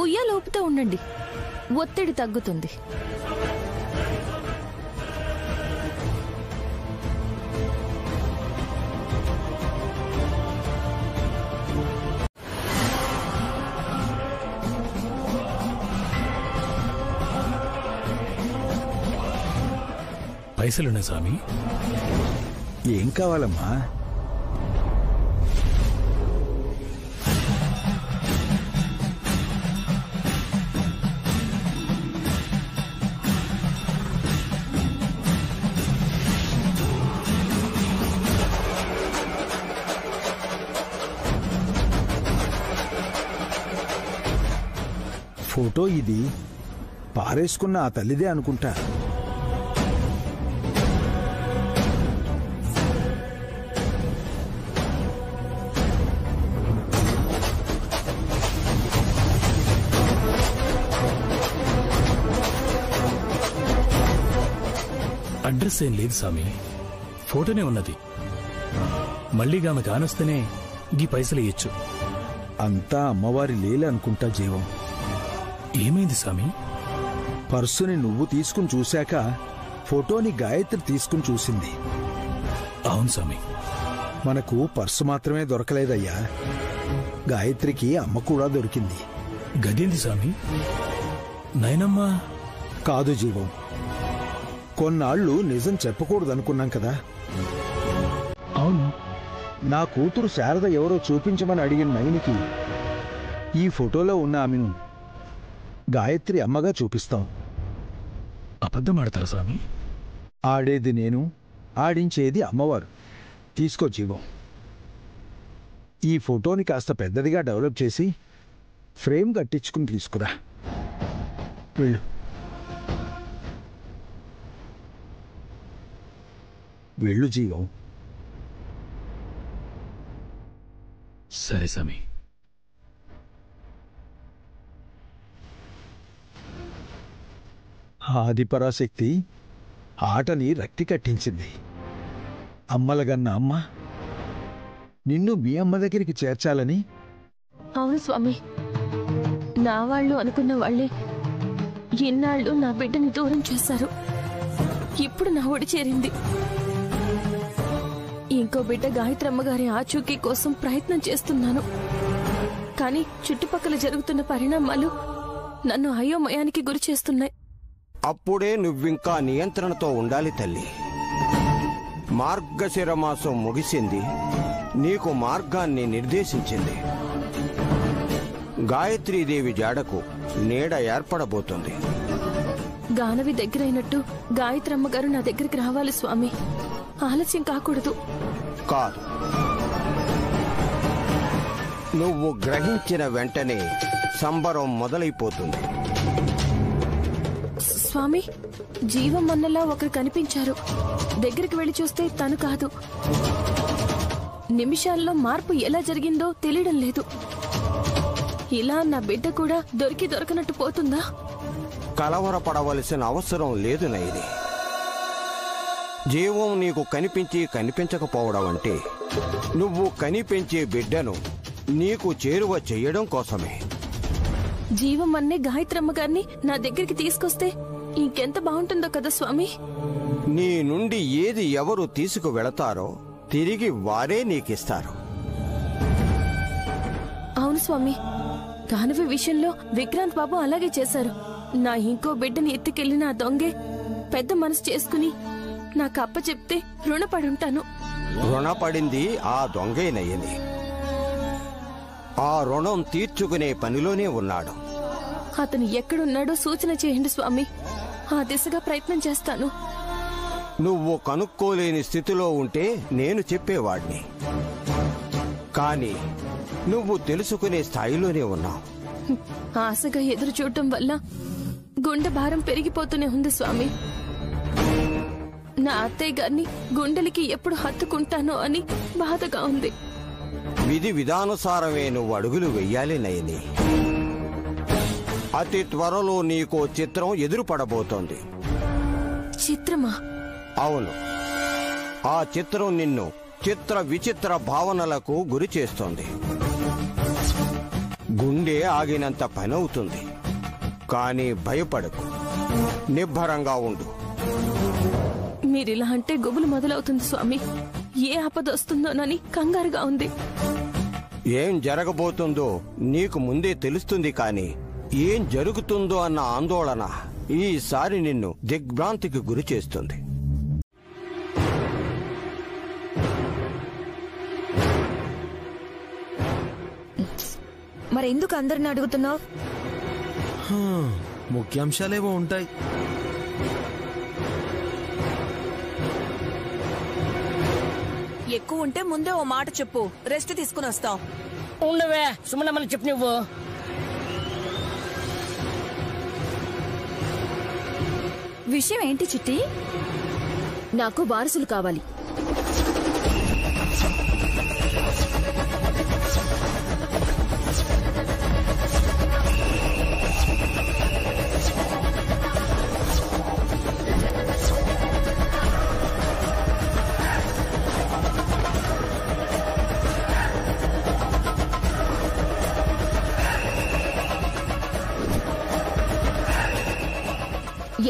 ఉయ్యాలు ఊపుతూ ఉండండి, ఒత్తిడి తగ్గుతుంది. పైసలున్నా స్వామి? ఏం కావాలమ్మా? ఫోటో ఇది పారేసుకున్న ఆ తల్లిదే అనుకుంటా. అడ్రస్ ఏం లేదు స్వామి, ఫోటోనే ఉన్నది. మళ్ళీ ఆమె కానొస్తేనే గీ పైసలు ఇయ్యచ్చు. అంతా అమ్మవారి లేలే అనుకుంటా జీవం. ఏమైంది స్వామి? పర్సుని నువ్వు తీసుకుని చూశాక ఫోటోని గాయత్రి తీసుకుని చూసింది. అవును స్వామి. మనకు పర్సు మాత్రమే దొరకలేదయ్యా, గాయత్రికి అమ్మ కూడా దొరికింది. గదేంది స్వామి? నయనమ్మ? కాదు జీవం, కొన్నాళ్ళు నిజం చెప్పకూడదనుకున్నాం కదా. అవును, నా కూతురు శారద ఎవరో చూపించమని అడిగిన నయనికి ఈ ఫోటోలో ఉన్న ఆమెను గాయత్రి అమ్మగా చూపిస్తాం. అబద్ధం ఆడతారా స్వామి? ఆడేది నేను, ఆడించేది అమ్మవారు. తీసుకో జీవం. ఈ ఫోటోని కాస్త పెద్దదిగా డెవలప్ చేసి ఫ్రేమ్ కట్టించుకుని తీసుకురా. వెళ్ళు. వెళ్ళు జీవం. సరే స్వామి. ఆదిపరాశక్తి ఆటని రక్తి కట్టించింది. అమ్మలగన్న అమ్మ నిన్ను మీ అమ్మ దగ్గరికి చేర్చాలని. అవును స్వామి, నా వాళ్ళు అనుకున్న వాళ్ళే ఇన్నాళ్ళు నా బిడ్డని దూరం చేశారు. ఇప్పుడు నా ఒడి చేరింది. ఇంకో బిడ్డ గాయత్రమ్మ గారి ఆచూకీ కోసం ప్రయత్నం చేస్తున్నాను. కానీ చుట్టుపక్కల జరుగుతున్న పరిణామాలు నన్ను అయోమయానికి గురి చేస్తున్నాయి. అప్పుడే నువ్వింకా నియంత్రణతో ఉండాలి తల్లి. మార్గశిర మాసం ముగిసింది, నీకు మార్గాన్ని నిర్దేశించింది. గాయత్రీదేవి జాడకు నీడ ఏర్పడబోతుంది. గానవి దగ్గరైనట్టు గాయత్రమ్మ గారు నా దగ్గరికి రావాలి స్వామి. ఆలస్యం కాకూడదు. కాదు, నువ్వు గ్రహించిన వెంటనే సంబరం మొదలైపోతుంది. స్వామి, జీవం అన్నలా ఒకరు కనిపించారు. దగ్గరికి వెళ్లి చూస్తే తను కాదు. నిమిషాల్లో మార్పు ఎలా జరిగిందో తెలియడం లేదు. ఇలా నా బిడ్డ కూడా దొరకనట్టు పోతుందా? కలవరపడవలసిన అవసరం లేదు నైని. జీవం నీకు కనిపించకపోవడం అంటే నువ్వు కనిపించే బిడ్డను నీకు చేరువ చెయ్యడం కోసమే. జీవం అన్నే గాయత్రమ్మ గారిని నా దగ్గరికి తీసుకొస్తే ఇంకెంత బాగుంటుందో కదా స్వామి. నీ నుండి ఏది ఎవరు తీసుకు వెళతారో తిరిగి వారే నీకిస్తారు. అవును స్వామి, గానవి విషయంలో విక్రాంత్ బాబు అలాగే చేశారు. నా ఇంకో బిడ్డని ఎత్తుకెళ్లిన ఆ దొంగే పెద్ద మనసు చేసుకుని నాకు అప్పచెప్తే రుణపడుంటాను. రుణపడింది ఆ దొంగేనయ్యని. ఆ రుణం తీర్చుకునే పనిలోనే ఉన్నాడు. అతను ఎక్కడున్నాడో సూచన చేయండి స్వామి. ఆ దిశగా ప్రయత్నం చేస్తాను. నువ్వు కనుక్కోలేని స్థితిలో ఉంటే నేను చెప్పేవాడిని. కానీ నువ్వు తెలుసుకునే స్థాయిలోనే ఉన్నావు. ఆశగా ఎదురు చూడటం వల్ల గుండె భారం పెరిగిపోతూనే ఉంది స్వామి. నా అత్తయ్య గారిని గుండెలకి ఎప్పుడు హత్తుకుంటానో అని బాధగా ఉంది. విధి విధానుసారమే నువ్వు అడుగులు వెయ్యాలి నయని. అతి త్వరలో నీకో చిత్రం ఎదురుపడబోతోంది. చిత్రమా? అవును. ఆ చిత్రం నిన్ను చిత్ర విచిత్ర భావనలకు గురి చేస్తోంది. గుండె ఆగినంత పనవుతుంది. కానీ భయపడకు, నిబ్బరంగా ఉండు. మీరిలా అంటే గుబులు మొదలవుతుంది స్వామి. ఏ ఆపద వస్తుందోనని కంగారుగా ఉంది. ఏం జరగబోతుందో నీకు ముందే తెలుస్తుంది. కానీ ఏం జరుగుతుందో అన్న ఆందోళన ఈసారి నిన్ను దిగ్భ్రాంతికి గురి చేస్తుంది. మరెందుకు అందరిని అడుగుతున్నావు? ముఖ్యాంశాలేవో ఉంటాయి. ఎక్కువ ఉంటే ముందే ఓ మాట చెప్పు, రెస్ట్ తీసుకుని వస్తాం. ఉండవే సుమనమ్మని చెప్పు. నువ్వు విషయం ఏంటి చిట్టి? నాకు వారసులు కావాలి.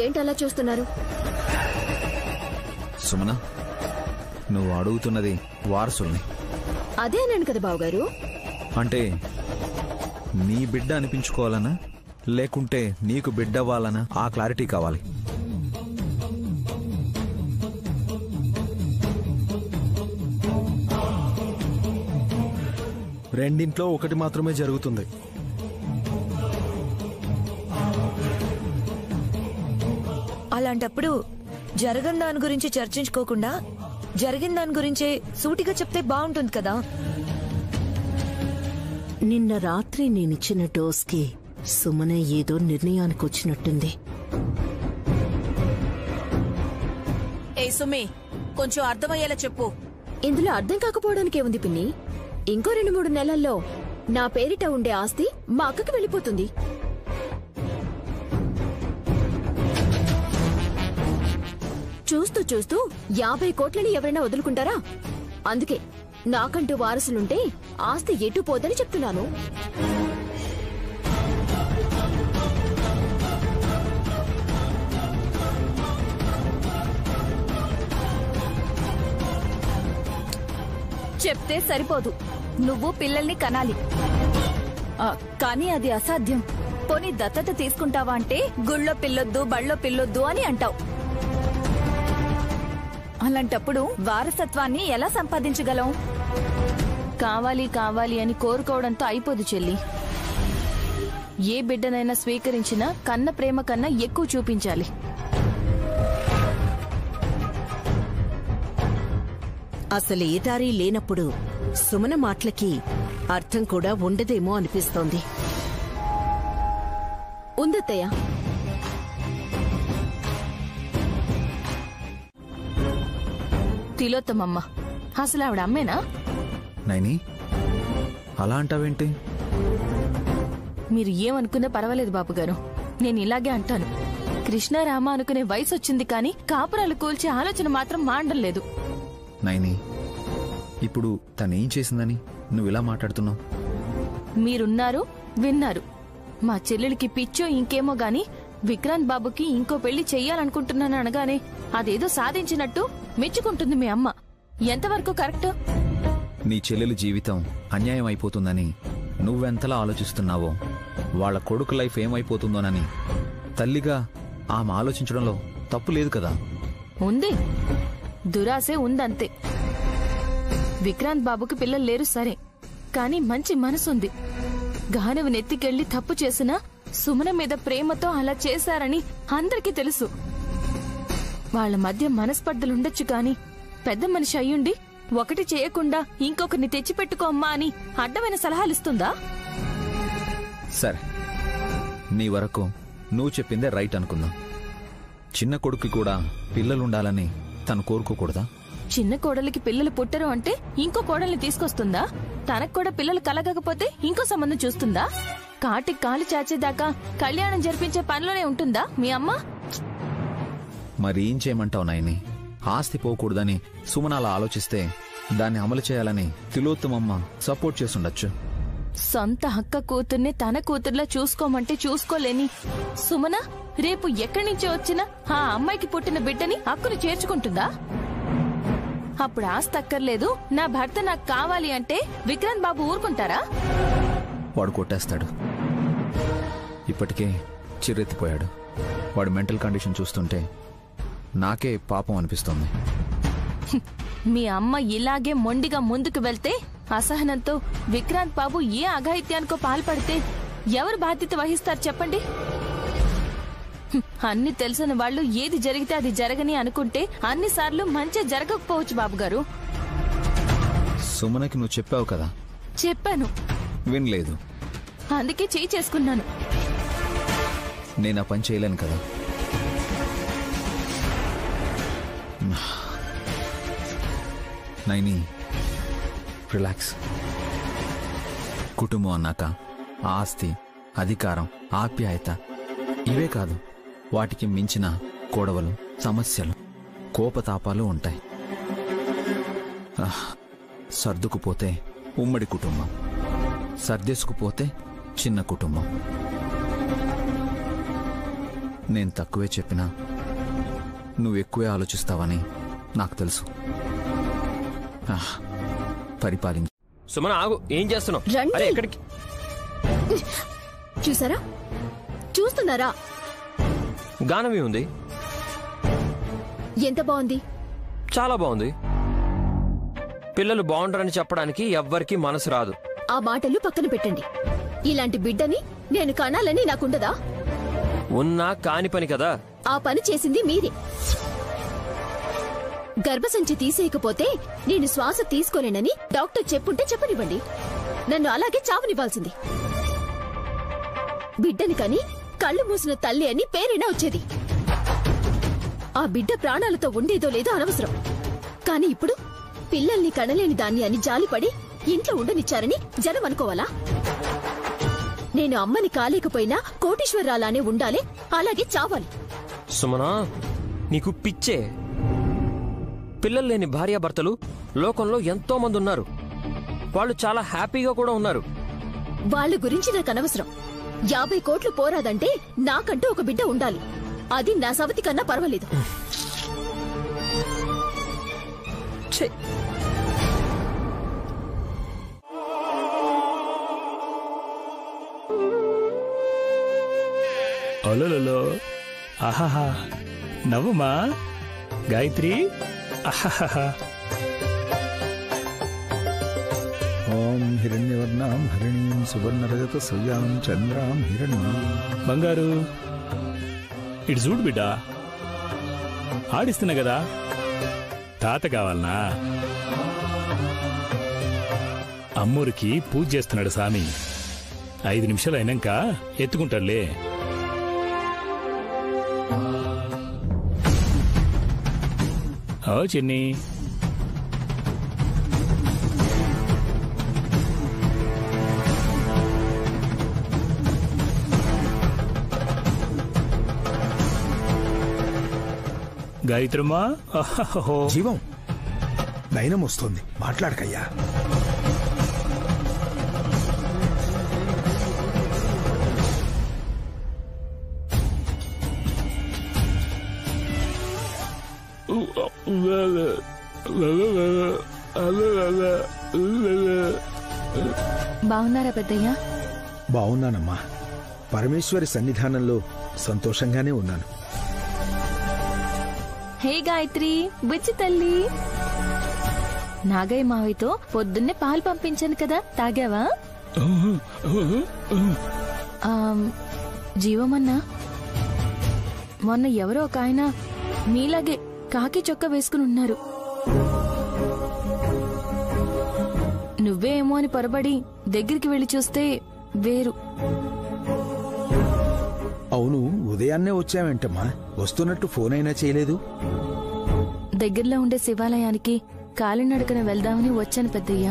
ఏంటలా చూస్తున్నారు? సుమన, నువ్వు అడుగుతున్నది వారసుల్ని. అదే అన్నాను కదా బావగారు. అంటే నీ బిడ్డ అనిపించుకోవాలనా లేకుంటే నీకు బిడ్డ అవ్వాలనా? ఆ క్లారిటీ కావాలి. రెండింట్లో ఒకటి మాత్రమే జరుగుతుంది. అలాంటప్పుడు జరగని దాని గురించి చర్చించుకోకుండా జరిగిన దాని గురించే సూటిగా చెప్తే బాగుంటుంది కదా. నిన్న రాత్రి నేనిచ్చిన డోస్కి సుమన ఏదో నిర్ణయానికి వచ్చినట్టుంది. ఏ సుమి, కొంచెం అర్థమయ్యేలా చెప్పు. ఇందులో అర్థం కాకపోవడానికి ఏముంది పిన్ని? ఇంకో 2-3 నెలల్లో నా పేరిట ఉండే ఆస్తి మా అక్కకి వెళ్ళిపోతుంది. చూస్తూ చూస్తూ 50 కోట్లని ఎవరైనా వదులుకుంటారా? అందుకే నాకంటూ వారసులుంటే ఆస్తి ఎటు పోదని చెప్తున్నాను. చెప్తే సరిపోదు, నువ్వు పిల్లల్ని కనాలి. కానీ అది అసాధ్యం. పోనీ దత్తత తీసుకుంటావా అంటే గుళ్ళో పిల్లొద్దు, బళ్ళో పిల్లొద్దు అని అంటావు. అలాంటప్పుడు వారసత్వాన్ని ఎలా సంపాదించగలం? కావాలి కావాలి అని కోరుకోవడంతో అయిపోదు చెల్లి. ఏ బిడ్డనైనా స్వీకరించినా కన్న ప్రేమ కన్నా ఎక్కువ చూపించాలి. అసలు ఏ దారి లేనప్పుడు సుమన మాటలకి అర్థం కూడా ఉండదేమో అనిపిస్తోంది. ఉందత్తయ్య. తిలోత్తమమ్మ అసలు ఆవిడ అమ్మేనా? నైని అలా అంటావేంటి? మీరు ఏమనుకున్నా పర్వాలేదు బాబుగారు, నేను ఇలాగే అంటాను. కృష్ణారామ అనుకునే వయసు వచ్చింది కానీ కాపురాలు కూల్చే ఆలోచన మాత్రం మాండం లేదు. నైని ఇప్పుడు తనేం చేసిందని నువ్వు ఇలా మాట్లాడుతున్నావు? మీరున్నారు, విన్నారు. మా చెల్లెలికి పిచ్చో ఇంకేమో గాని విక్రాంత్ బాబుకి ఇంకో పెళ్లి చెయ్యాలనుకుంటున్నాను అనగానే అదేదో సాధించినట్టు మెచ్చుకుంటుంది మీ అమ్మ. ఎంతవరకు కరెక్ట్? నీ చెల్లెలి జీవితం అన్యాయం అయిపోతుందని నువ్వెంతలా ఆలోచిస్తున్నావో వాళ్ళ కొడుకు లైఫ్ ఏమైపోతుందోనని తల్లిగా ఆమె ఆలోచించడంలో తప్పు లేదు కదా. ఉంది, దురాశే ఉందంతే. విక్రాంత్ బాబుకి పిల్లలు లేరు సరే, కానీ మంచి మనసుంది. గానవి నెత్తికెళ్లి తప్పు చేసినా సుమన మీద ప్రేమతో అలా చేశారని అందరికీ తెలుసు. వాళ్ల మధ్య మనస్పర్ధలుండొచ్చు కాని పెద్ద మనిషి అయ్యుండి ఒకటి చేయకుండా ఇంకొకరిని తెచ్చిపెట్టుకో అమ్మా అని అడ్డమైన సలహాలిస్తుందా? సరే, నీ వరకు నువ్వు చెప్పిందే రైట్ అనుకుందాం. చిన్న కొడుక్కి కూడా పిల్లలుండాలని తను కోరుకోకూడదా? చిన్న కోడలికి పిల్లలు పుట్టరు అంటే ఇంకో కోడల్ని తీసుకొస్తుందా? తనకు కూడా పిల్లలు కలగకపోతే ఇంకో సంబంధం చూస్తుందా? కాటికి కాలు చాచేదాకా కళ్యాణం జరిపించే పనిలోనే ఉంటుందా మీ అమ్మ? మరి ఏం చేయమంటావు నాయని? ఆస్తి పోకూడదని సుమన అలా ఆలోచిస్తే దాన్ని అమలు చేయాలని తిలోత్తమమ్మ సపోర్ట్ చేసుండొచ్చు. సొంత అక్క కూతుర్ని తన కూతుర్లా చూసుకోమంటే చూసుకోలేని సుమన రేపు ఎక్కడి నుంచి వచ్చినా ఆ అమ్మాయికి పుట్టిన బిడ్డని అక్కును చేర్చుకుంటుందా? అప్పుడు ఆస్తి అక్కర్లేదు, నా భర్త నాకు కావాలి అంటే విక్రాంత్ బాబు ఊరుకుంటారా? వాడు కొట్టేస్తాడు. ఇప్పటికే చిర్రెత్తిపోయాడు. వాడు మెంటల్ కండిషన్ చూస్తుంటే నాకే పాపం అనిపిస్తుంది. మీ అమ్మ ఇలాగే మొండిగా ముందుకు వెళ్తే అసహనంతో విక్రాంత్ బాబు ఏ అఘాయిత్యానికో పాల్పడితే ఎవరు బాధ్యత వహిస్తారు చెప్పండి? అన్ని తెలిసిన వాళ్ళు ఏది జరిగితే అది జరగని అనుకుంటే అన్నిసార్లు మంచి జరగకపోవచ్చు బాబుగారు. సుమనకి నువ్వు చెప్పావు కదా? చెప్పాను, వినలేదు. అందుకే చేయి చేసుకున్నాను. నేను ఆ పని చేయలేను కదా. నైని రిలాక్స్. కుటుంబం అన్నాక ఆస్తి, అధికారం, ఆప్యాయత ఇవే కాదు, వాటికి మించిన గొడవలు, సమస్యలు, కోపతాపాలు ఉంటాయి. సర్దుకుపోతే ఉమ్మడి కుటుంబం, సర్దేసుకుపోతే చిన్న కుటుంబం. నేను తక్కువే చెప్పినా నువ్వెక్కువే ఆలోచిస్తావని నాకు తెలుసు. పరిపాలించు. సుమన ఆగు, ఏం చేస్తున్నావు? అరే ఎక్కడికి? చూసారా, చూస్తున్నారా? గానవి ఉంది. ఎంత బాగుంది? చాలా బాగుంది. పిల్లలు బాగుంటారని చెప్పడానికి ఎవ్వరికీ మనసు రాదు. ఆ మాటలు పక్కన పెట్టండి. ఇలాంటి బిడ్డని నేను కనాలని నాకుండదా? ఉన్నా కాని పని కదా. ఆ పని చేసింది మీరే. గర్భసంచి తీసేయకపోతే నేను శ్వాస తీసుకోలేనని డాక్టర్ చెప్పుంటే చెప్పనివ్వండి. నన్ను అలాగే చావనివ్వాల్సింది. బిడ్డని కని కళ్ళు మూసిన తల్లి అని పేరైనా వచ్చేది. ఆ బిడ్డ ప్రాణాలతో ఉండేదో లేదో అనవసరం. కాని ఇప్పుడు పిల్లల్ని కనలేని దాన్ని అని జాలిపడి ఇంట్లో ఉండనిచ్చారని జనం అనుకోవాలా? నేను అమ్మని కాలేకపోయినా కోటీశ్వరరాలానే ఉండాలి, అలాగే చావాలి. సుమనా, నీకు పిచ్చే. పిల్లలు లేని భార్యాభర్తలు లోకంలో ఎంతో మంది ఉన్నారు. వాళ్ళు చాలా హ్యాపీగా కూడా ఉన్నారు. వాళ్ళ గురించి నాకు అనవసరం. 50 కోట్లు పోరాదంటే నాకంటూ ఒక బిడ్డ ఉండాలి. అది నా సవతి కన్నా పర్వాలేదు. అలలలో ఆహాహా నవ్వమా గాయత్రి. ఆహాహా. ఓం హిరణ్యవర్ణాం హరిణీం సువర్ణరజత సయ్యాం చంద్రాం హిరణ్యం. బంగారు ఇటు చూడు బిడ్డ, ఆడిస్తున్నా కదా. తాత కావాలనా? అమ్మూరికి పూజ చేస్తున్నాడు స్వామి. 5 నిమిషాలు అయినాక ఎత్తుకుంటాడులే. ఓ చిన్ని, గాయత్రమ్మా. జీవం, నయనం వస్తుంది, మాట్లాడకయ్యా. బాగున్నారా పెద్దయ్య? బావున్నానమ్మా. పరమేశ్వరి సన్నిధానంలో సంతోషంగానే ఉన్నాను. హే గాయత్రి, బుచ్చి తల్లి. నాగయ్య మావితో పొద్దున్నే పాలు పంపించాను కదా, తాగావా? జీవమన్నా, మొన్న ఎవరో ఒక ఆయన మీలాగే కాకి చొక్క వేసుకుని ఉన్నారు. నువ్వేమో అని పొరబడి దగ్గరికి వెళ్లి చూస్తే వేరు. అవును, ఉదయాన్నే వచ్చావేంటమ్మా? వస్తున్నట్టు ఫోన్ అయినా చేయలేదు. దగ్గరలో ఉండే శివాలయానికి కాలినడకన వెళ్దామని వచ్చాను పెద్దయ్య.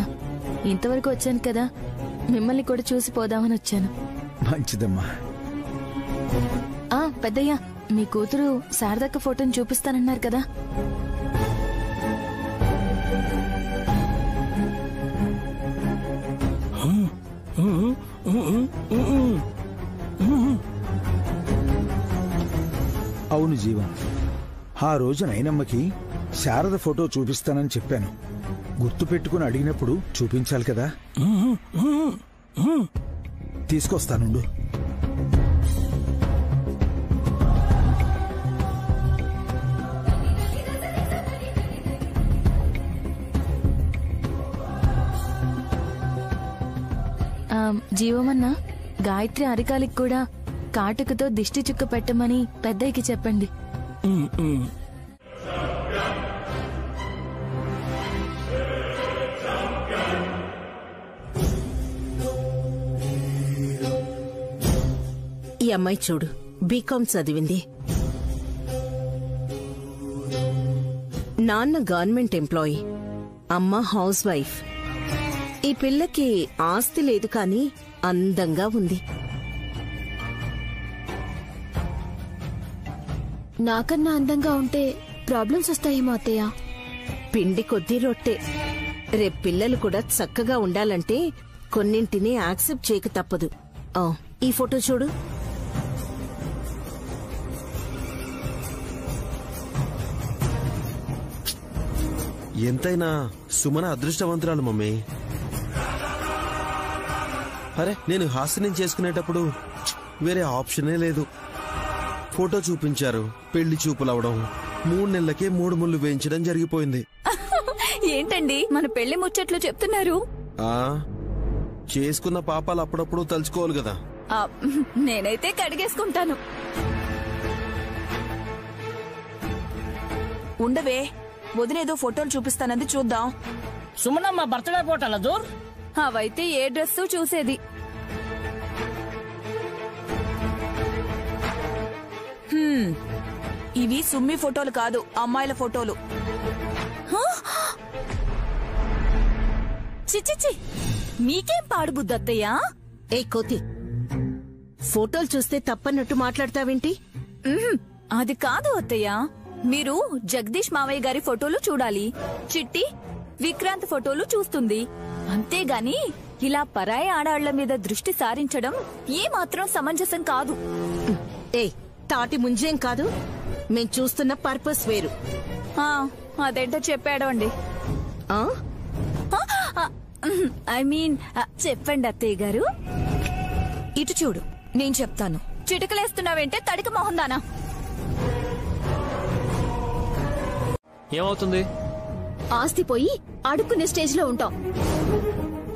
ఇంతవరకు వచ్చాను కదా, మిమ్మల్ని కూడా చూసిపోదామని వచ్చాను. మంచిదమ్మా. పెద్దయ్య, మీ కూతురు శారదక్క ఫోటోని చూపిస్తానన్నారు కదా. అవును జీవం, ఆ రోజు నైనమ్మకి శారద ఫోటో చూపిస్తానని చెప్పాను. గుర్తు పెట్టుకుని అడిగినప్పుడు చూపించాలి కదా. తీసుకొస్తానుండు. జీవమన్నా, గాయత్రి అరికాలికి కూడా కాటుకతో దిష్టి చుక్క పెట్టమని పెద్దయ్యకి చెప్పండి. ఈ అమ్మాయి చూడు, బీకాం చదివింది. నాన్న గవర్నమెంట్ ఎంప్లాయీ, అమ్మ హౌస్ వైఫ్. ఈ పిల్లకి ఆస్తి లేదు కానీ అందంగా ఉంది. నాకన్నా అందంగా ఉంటే ప్రాబ్లమ్స్ వస్తాయేమో అత్తయ్య. పిండి కొద్దీ రొట్టె. రేపు పిల్లలు కూడా చక్కగా ఉండాలంటే కొన్నింటిని యాక్సెప్ట్ చేయక తప్పదు. ఈ ఫోటో చూడు. ఎంతైనా సుమన అదృష్టవంతురాలు మమ్మీ. అరే, నేను హాస్యం చేసుకునేటప్పుడు వేరే ఆప్షనే లేదు. ఫోటో చూపించారు, పెళ్లి చూపులవడం, 3 నెలలకే 3 ముళ్ళు వేయించడం జరిగిపోయింది. ఏంటండి మన పెళ్లి ముచ్చట్లు చెప్తున్నారు? చేసుకున్న పాపాలు అప్పుడప్పుడు తలుచుకోవాలి కదా. నేనైతే కడిగేసుకుంటాను. ఉండవే, వదిలేదో ఫోటోలు చూపిస్తానంది, చూద్దాం. సుమనమ్మ బర్త్డే ఫోటోలా దూర్? అవైతే ఏ డ్రెస్ చూసేది. ఇవి సుమ్మి ఫోటోలు కాదు, అమ్మాయిల ఫోటోలు. చిచ్చిచి, మీకేం పాడుబుద్దత్తయ్యా? ఏ కోతి, ఫోటోలు చూస్తే తప్పన్నట్టు మాట్లాడతావేంటి? అది కాదు అత్తయ్య, మీరు జగదీష్ మావయ్య గారి ఫోటోలు చూడాలి, చిట్టి విక్రాంత్ ఫోటోలు చూస్తుంది. అంతేగాని ఇలా పరాయి ఆడాళ్ల మీద దృష్టి సారించడం ఏమాత్రం సమంజసం కాదు. ఏ తాటి ముంజేం కాదు, మేం చూస్తున్న పర్పస్ వేరు. అదేంటో చెప్పాడు అండి. ఐ మీన్ చెప్పండి అత్తయ్య గారు. ఇటు చూడు, నేను చెప్తాను. చిటికలేస్తున్నావేంటే తడిక మొహందానా? ఏమవుతుంది? ఆస్తి పోయి అడుక్కునే స్టేజ్ లో ఉంటాం.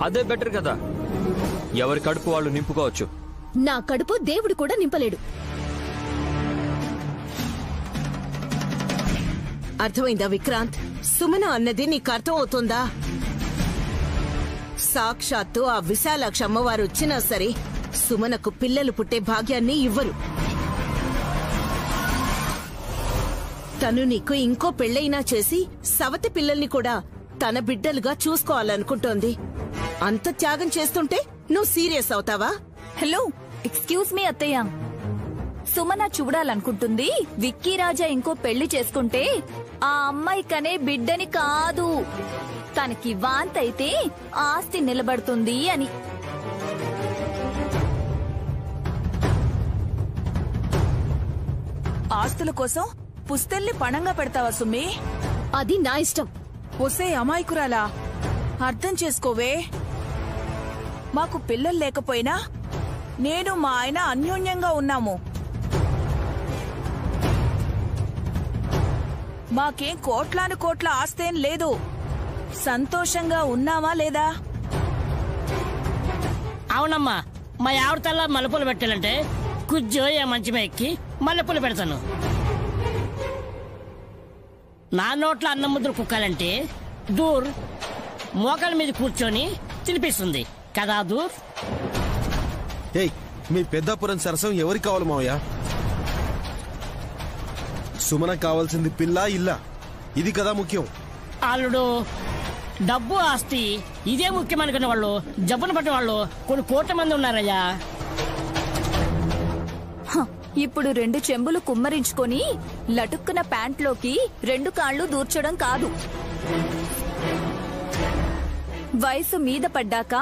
అదే బెటర్ కదా, ఎవరి కడుపు వాళ్ళు నింపుకోవచ్చు. నా కడుపు దేవుడు కూడా నింపలేడు. అర్థమైందా విక్రాంత్? సుమన అన్నది నీకు అర్థం అవుతుందా? సాక్షాత్తు ఆ విశాలాక్ష అమ్మవారు వచ్చినా సరే సుమనకు పిల్లలు పుట్టే భాగ్యాన్ని ఇవ్వరు. తను నీకు ఇంకో పెళ్లైనా చేసి సవతి పిల్లల్ని కూడా తన బిడ్డలుగా చూసుకోవాలనుకుంటోంది. అంత త్యాగం చేస్తుంటే నువ్వు సీరియస్ అవుతావా? హలో, ఎక్స్క్యూజ్ మీ అత్తయ్య. సుమన చూడాలనుకుంటుంది విక్కీ రాజా ఇంకో పెళ్లి చేసుకుంటే ఆ అమ్మాయి కనే బిడ్డని కాదు, తనకి వాంతైతే ఆస్తి నిలబడుతుంది అని. ఆస్తుల కోసం పుస్తల్ని పణంగా పెడతావా సుమ్మి? అది నా ఇష్టం. ఒసే అమాయకురాలా, అర్థం చేసుకోవే. మాకు పిల్లలు లేకపోయినా నేను మా ఆయన అన్యోన్యంగా ఉన్నాము. మాకేం కోట్లాను కోట్ల ఆస్తేం లేదు. సంతోషంగా ఉన్నామా లేదా? అవునమ్మా, మా ఆవిడ తల్ల మల్లెపూలు పెట్టాలంటే కుజ్జోయ మంచమే ఎక్కి మల్లెపూలు పెడతాను. నా నోట్ల అన్నం ముద్ర కుక్కాలంటే దూర్ మోకాల మీద కూర్చొని తినిపిస్తుంది కదా దూర్. ఏయ్, మీ పెద్దాపురం సరసం ఎవరికి కావాలి మావయ్య? సుమనకు కావాల్సింది పిల్ల ఇల్లా, ఇది కదా ముఖ్యం. అల్లుడు, డబ్బు ఆస్తి ఇదే ముఖ్యం అనుకునే వాళ్ళు, జబ్బున పట్టిన వాళ్ళు కొన్ని కోట్ల మంది ఉన్నారయ్యా. ఇప్పుడు 2 చెంబులు కుమ్మరించుకొని లటుక్కున ప్యాంట్లోకి 2 కాళ్లు దూర్చడం కాదు. వయసు మీద పడ్డాక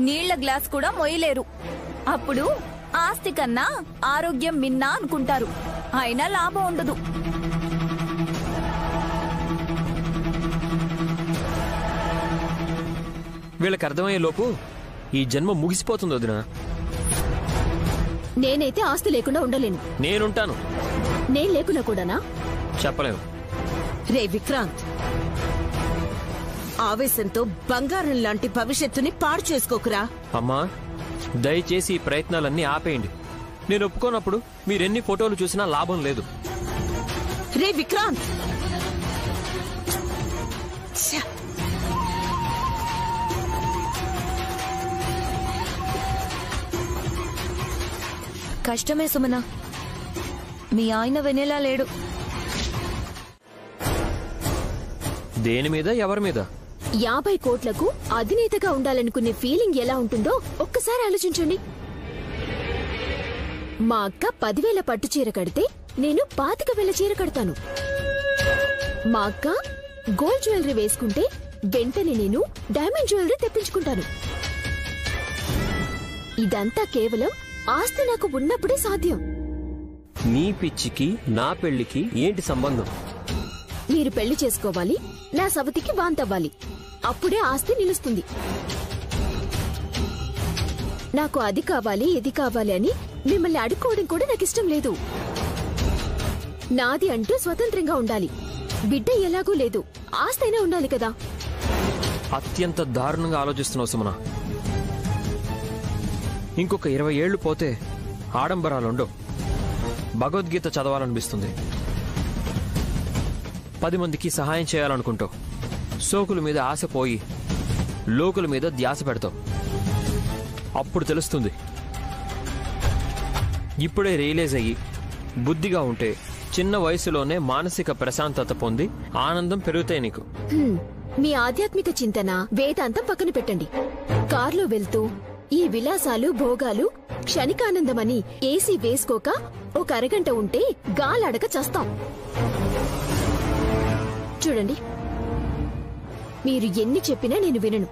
నీళ్ల గ్లాస్ కూడా మోయలేరు. అప్పుడు ఆస్తి కన్నా ఆరోగ్యం మిన్నా అనుకుంటారు, అయినా లాభం ఉండదు. వీళ్ళకి అర్థమయ్యే లోపు ఈ జన్మ ముగిసిపోతుంది వదినా. నేనైతే ఆస్తి లేకుండా ఉండలేను. నేనుంటాను. నేను లేకున్నా కూడానా? చెప్పలేము. రే విక్రాంత్, ఆవేశంతో బంగారం లాంటి భవిష్యత్తుని పాడు చేసుకోకురా. అమ్మా, దయచేసి ఈ ప్రయత్నాలన్నీ ఆపేయండి. నేను ఒప్పుకోనప్పుడు మీరెన్ని ఫోటోలు చూసినా లాభం లేదు. రే విక్రాంత్, కష్టమే సుమన, మీ ఆయన వినేలా లేడు. దేని మీద, ఎవరి మీద? 50 కోట్లకు అధినేతగా ఉండాలనుకునే ఫీలింగ్ ఎలా ఉంటుందో ఒక్కసారి ఆలోచించండి. మా అక్క 10,000 పట్టు చీర కడితే నేను 25,000 చీర కడతాను. మా అక్క గోల్డ్ జ్యువెలరీ వేసుకుంటే వెంటనే నేను డైమండ్ జ్యువెలరీ తెప్పించుకుంటాను. ఇదంతా కేవలం ఆస్తి నాకు ఉన్నప్పుడే సాధ్యం. నీ పిచ్చికి నా పెళ్లికి ఏంటి సంబంధం? మీరు పెళ్లి చేసుకోవాలి, నా సవతికి వాంతవ్వాలి, అప్పుడే ఆస్తి నిలుస్తుంది. నాకు అది కావాలి ఇది కావాలి అని మిమ్మల్ని అడుక్కోవడం కూడా నాకు ఇష్టం లేదు. నాది అంటూ స్వతంత్రంగా ఉండాలి. బిడ్డ ఎలాగూ లేదు, ఆస్తి అయినా ఉండాలి కదా. అత్యంత దారుణంగా ఆలోచిస్తున్నావు సుమన. ఇంకొక 20 ఏళ్లు పోతే ఆడంబరాలుండవు. భగవద్గీత చదవాలనిపిస్తుంది. 10 మందికి సహాయం చేయాలనుకుంటావు. సోకుల మీద ఆశ పోయి లోకుల మీద ధ్యాస పెడతావు. అప్పుడు తెలుస్తుంది. ఇప్పుడే రియలైజ్ అయ్యి బుద్ధిగా ఉంటే చిన్న వయసులోనే మానసిక ప్రశాంతత పొంది ఆనందం పెరుగుతాయి నీకు. మీ ఆధ్యాత్మిక చింతన వేదాంతం పక్కన పెట్టండి. కార్లో వెళ్తూ ఈ విలాసాలు భోగాలు క్షణికానందమని ఏసీ వేసుకోక ఒక అరగంట ఉంటే గాలాడక చస్తాం. చూడండి, మీరు ఎన్ని చెప్పినా నేను వినను.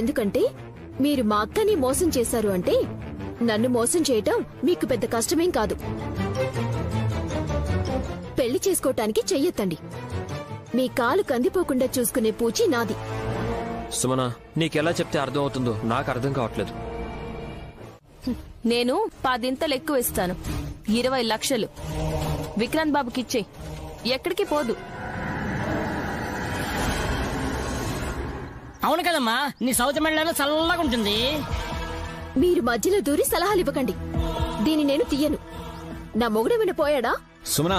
ఎందుకంటే మీరు మా అక్కని మోసం చేశారు అంటే నన్ను మోసం చేయటం మీకు పెద్ద కష్టమేం కాదు. పెళ్లి చేసుకోవటానికి చెయ్యొద్దండి. మీ కాలు కందిపోకుండా చూసుకునే పూచి నాది. సుమన, నీకెలా చెప్తే అర్థం అవుతుందో నాకు అర్థం కావట్లేదు. నేను 10 ఎక్కువ ఇస్తాను. 20 లక్షలు విక్రాంత్ బాబుకిచ్చే. ఎక్కడికి పోదు. అవును కదమ్మా, నీ సౌత్ మెడలో చల్లగా ఉంటుంది. మీరు మధ్యలో దూరి సలహాలు ఇవ్వకండి. దీన్ని నేను తీయను. నా మొగుడేమైనా పోయాడా? సుమనా,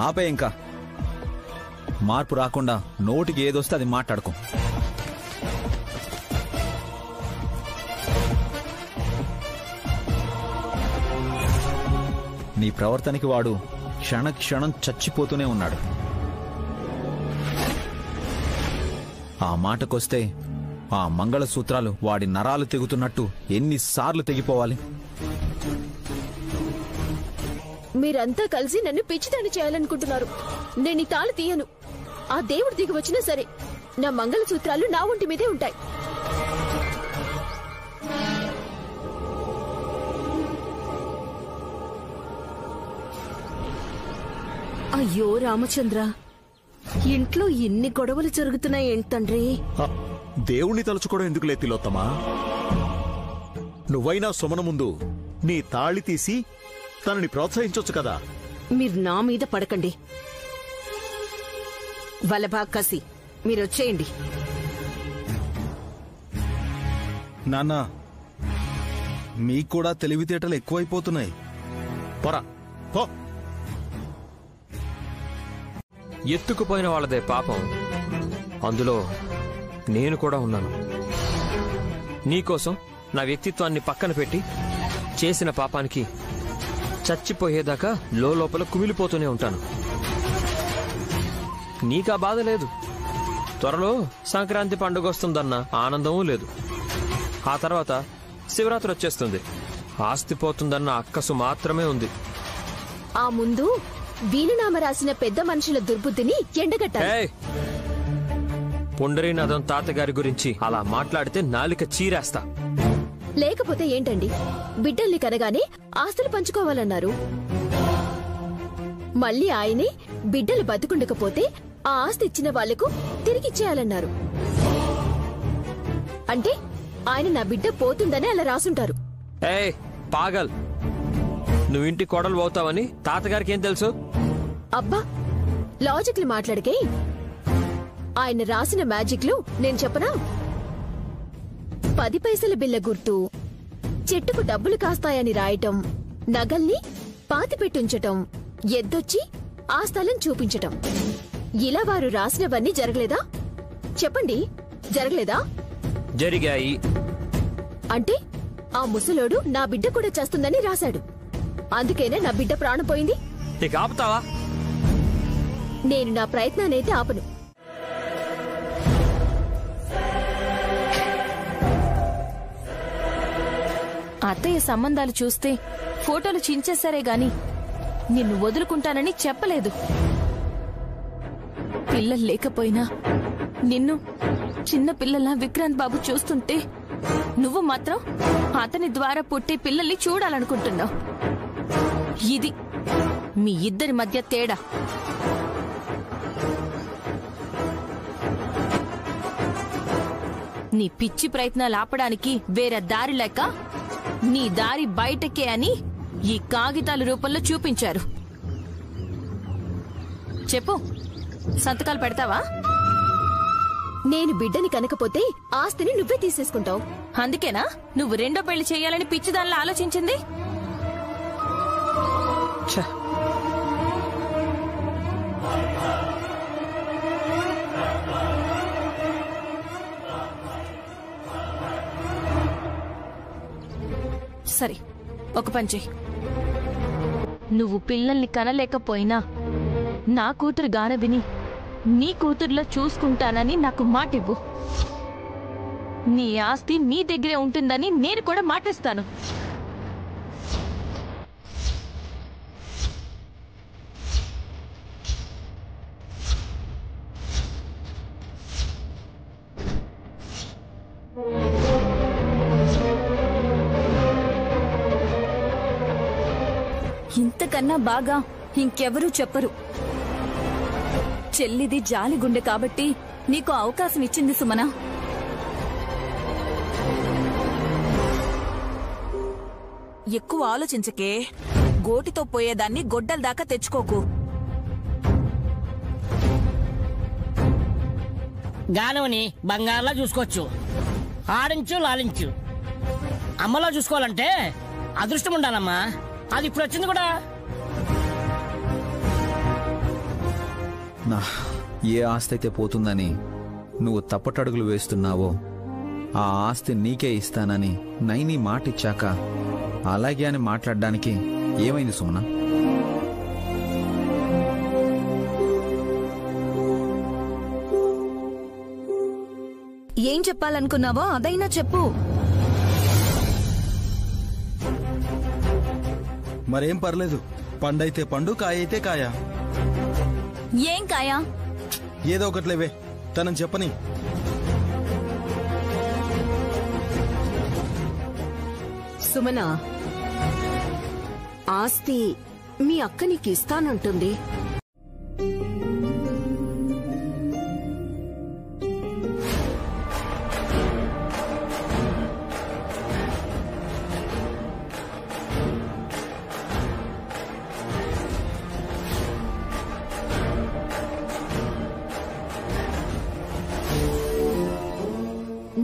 ఆపే. ఇంకా మార్పు రాకుండా నోటికి ఏదొస్తే అది మాట్లాడుకో. నీ ప్రవర్తనకి వాడు క్షణక్షణం చచ్చిపోతూనే ఉన్నాడు. ఆ మాటకొస్తే ఆ మంగళసూత్రాలు వాడి నరాలు తెగుతున్నట్టు ఎన్నిసార్లు తెగిపోవాలి? మీరంతా కలిసి నన్ను పిచ్చిదాన్ని చేయాలనుకుంటున్నారు. నేను ఈ తాళి తీయను. ఆ దేవుడు దిగి వచ్చినా సరే నా మంగళసూత్రాలు నా ఒంటి మీదే ఉంటాయి. అయ్యో రామచంద్ర, ఇంట్లో ఎన్ని గొడవలు జరుగుతున్నాయి ఏంటండ్రి? దేవుణ్ణి తలుచుకోవడం ఎందుకులే తిలోత్తమా? నువ్వైనా సుమన ముందు నీ తాళి తీసి తనని ప్రోత్సహించొచ్చు కదా. మీరు నా మీద పడకండి. వల్లభా కసి, మీరొచ్చేయండి. నాన్న, మీకూడా తెలివితేటలు ఎక్కువైపోతున్నాయి. పొరా పో. ఎత్తుకుపోయిన వాళ్ళదే పాపం. అందులో నేను కూడా ఉన్నాను. నీకోసం నా వ్యక్తిత్వాన్ని పక్కన పెట్టి చేసిన పాపానికి చచ్చిపోయేదాకా లోపల కుమిలిపోతూనే ఉంటాను. నీకా బాధ లేదు. త్వరలో సంక్రాంతి పండుగ వస్తుందన్న ఆనందమూ లేదు. ఆ తర్వాత శివరాత్రి వచ్చేస్తుంది. ఆస్తి పోతుందన్న అక్కసు మాత్రమే ఉంది. ఆ ముందు వీలునామ రాసిన పెద్ద మనుషుల దుర్బుద్ధిని ఎండగట్టాలి. పుండరీనాథం తాతగారి గురించి అలా మాట్లాడితే నాలిక చీరేస్తా. లేకపోతే ఏంటండి, బిడ్డల్ని కనగానే ఆస్తులు పంచుకోవాలన్నారు. మళ్ళీ ఆయనే బిడ్డలు బతుకుండకపోతే ఆ ఆస్తి ఇచ్చిన వాళ్లకు తిరిగిచ్చేయాలన్నారు. అంటే ఆయన నా బిడ్డ పోతుందని అలా రాసుంటారు. పాగల్, నువ్వు ఇంటి కోడలు పోతావని తాతగారికి ఏం తెలుసు? అబ్బా, లాజిక్లు మాట్లాడకే. ఆయన రాసిన మ్యాజిక్లు నేను చెప్పనా? 10 పైసల బిల్ల గుర్తు, చెట్టుకు డబ్బులు కాస్తాయని రాయటం, నగల్ని పాతిపెట్టుంచటం, ఎద్దొచ్చి ఆ స్థలం చూపించటం. ఇలా వారు రాసినవన్నీ జరగలేదా? చెప్పండి, జరగలేదా? జరిగాయి. అంటే ఆ ముసలోడు నా బిడ్డ కూడా చేస్తుందని రాశాడు. అందుకేనే నా బిడ్డ ప్రాణం పోయింది. ఇక ఆపుతావా? నేను నా ప్రయత్నానైతే ఆపను. అత్తయ్య సంబంధాలు చూస్తే ఫోటోలు చించేశారే గాని నిన్ను వదులుకుంటానని చెప్పలేదు. పిల్లలు లేకపోయినా నిన్ను చిన్న పిల్లలా విక్రాంత్ బాబు చూస్తుంటే నువ్వు మాత్రం అతని ద్వారా పుట్టే పిల్లల్ని చూడాలనుకుంటున్నావు. ఇది మీ ఇద్దరి మధ్య తేడా. నీ పిచ్చి ప్రయత్నాలు ఆపడానికి వేరే దారి లేక నీ దారి బయటకే అని ఈ కాగితాల రూపంలో చూపించారు. చెప్పు, సంతకాలు పెడతావా? నేను బిడ్డని కనకపోతే ఆస్తిని నువ్వే తీసేసుకుంటావు. అందుకేనా నువ్వు రెండో పెళ్లి చేయాలని పిచ్చిదానిలా ఆలోచించింది? సరే, ఒక పని చెయ్యి. నువ్వు పిల్లల్ని కనలేకపోయినా నా కూతురు గాన విని నీ కూతురులో చూసుకుంటానని నాకు మాటివ్వు. నీ ఆస్తి నీ దగ్గరే ఉంటుందని నేను కూడా మాటిస్తాను. ఇంతకన్నా బాగా ఇంకెవరూ చెప్పరు. చెల్లిది జాలిగుండె కాబట్టి నీకు అవకాశం ఇచ్చింది సుమన. ఎక్కువ ఆలోచించకే. గోటితో పోయేదాన్ని గొడ్డల దాకా తెచ్చుకోకు. గానవని బంగారులా చూసుకోవచ్చు, ఆడించు లాలించు. అమ్మలా చూసుకోవాలంటే అదృష్టం ఉండాలమ్మా. అది ఇప్పుడు వచ్చింది కూడా. నా ఏ ఆస్తి అయితే పోతుందని నువ్వు తప్పటడుగులు వేస్తున్నావో ఆ ఆస్తి నీకే ఇస్తానని నైని మాటిచ్చాక అలాగే అని మాట్లాడడానికి ఏమైంది సుమన? ఏం చెప్పాలనుకున్నావో అదైనా చెప్పు. మరేం పర్లేదు. పండైతే పండు, కాయ అయితే కాయ. ఏం కాయా? ఏదో ఒకట్లేవే, తనని చెప్పని. సుమన, ఆస్తి మీ అక్క నీకు ఇస్తానంటుంది.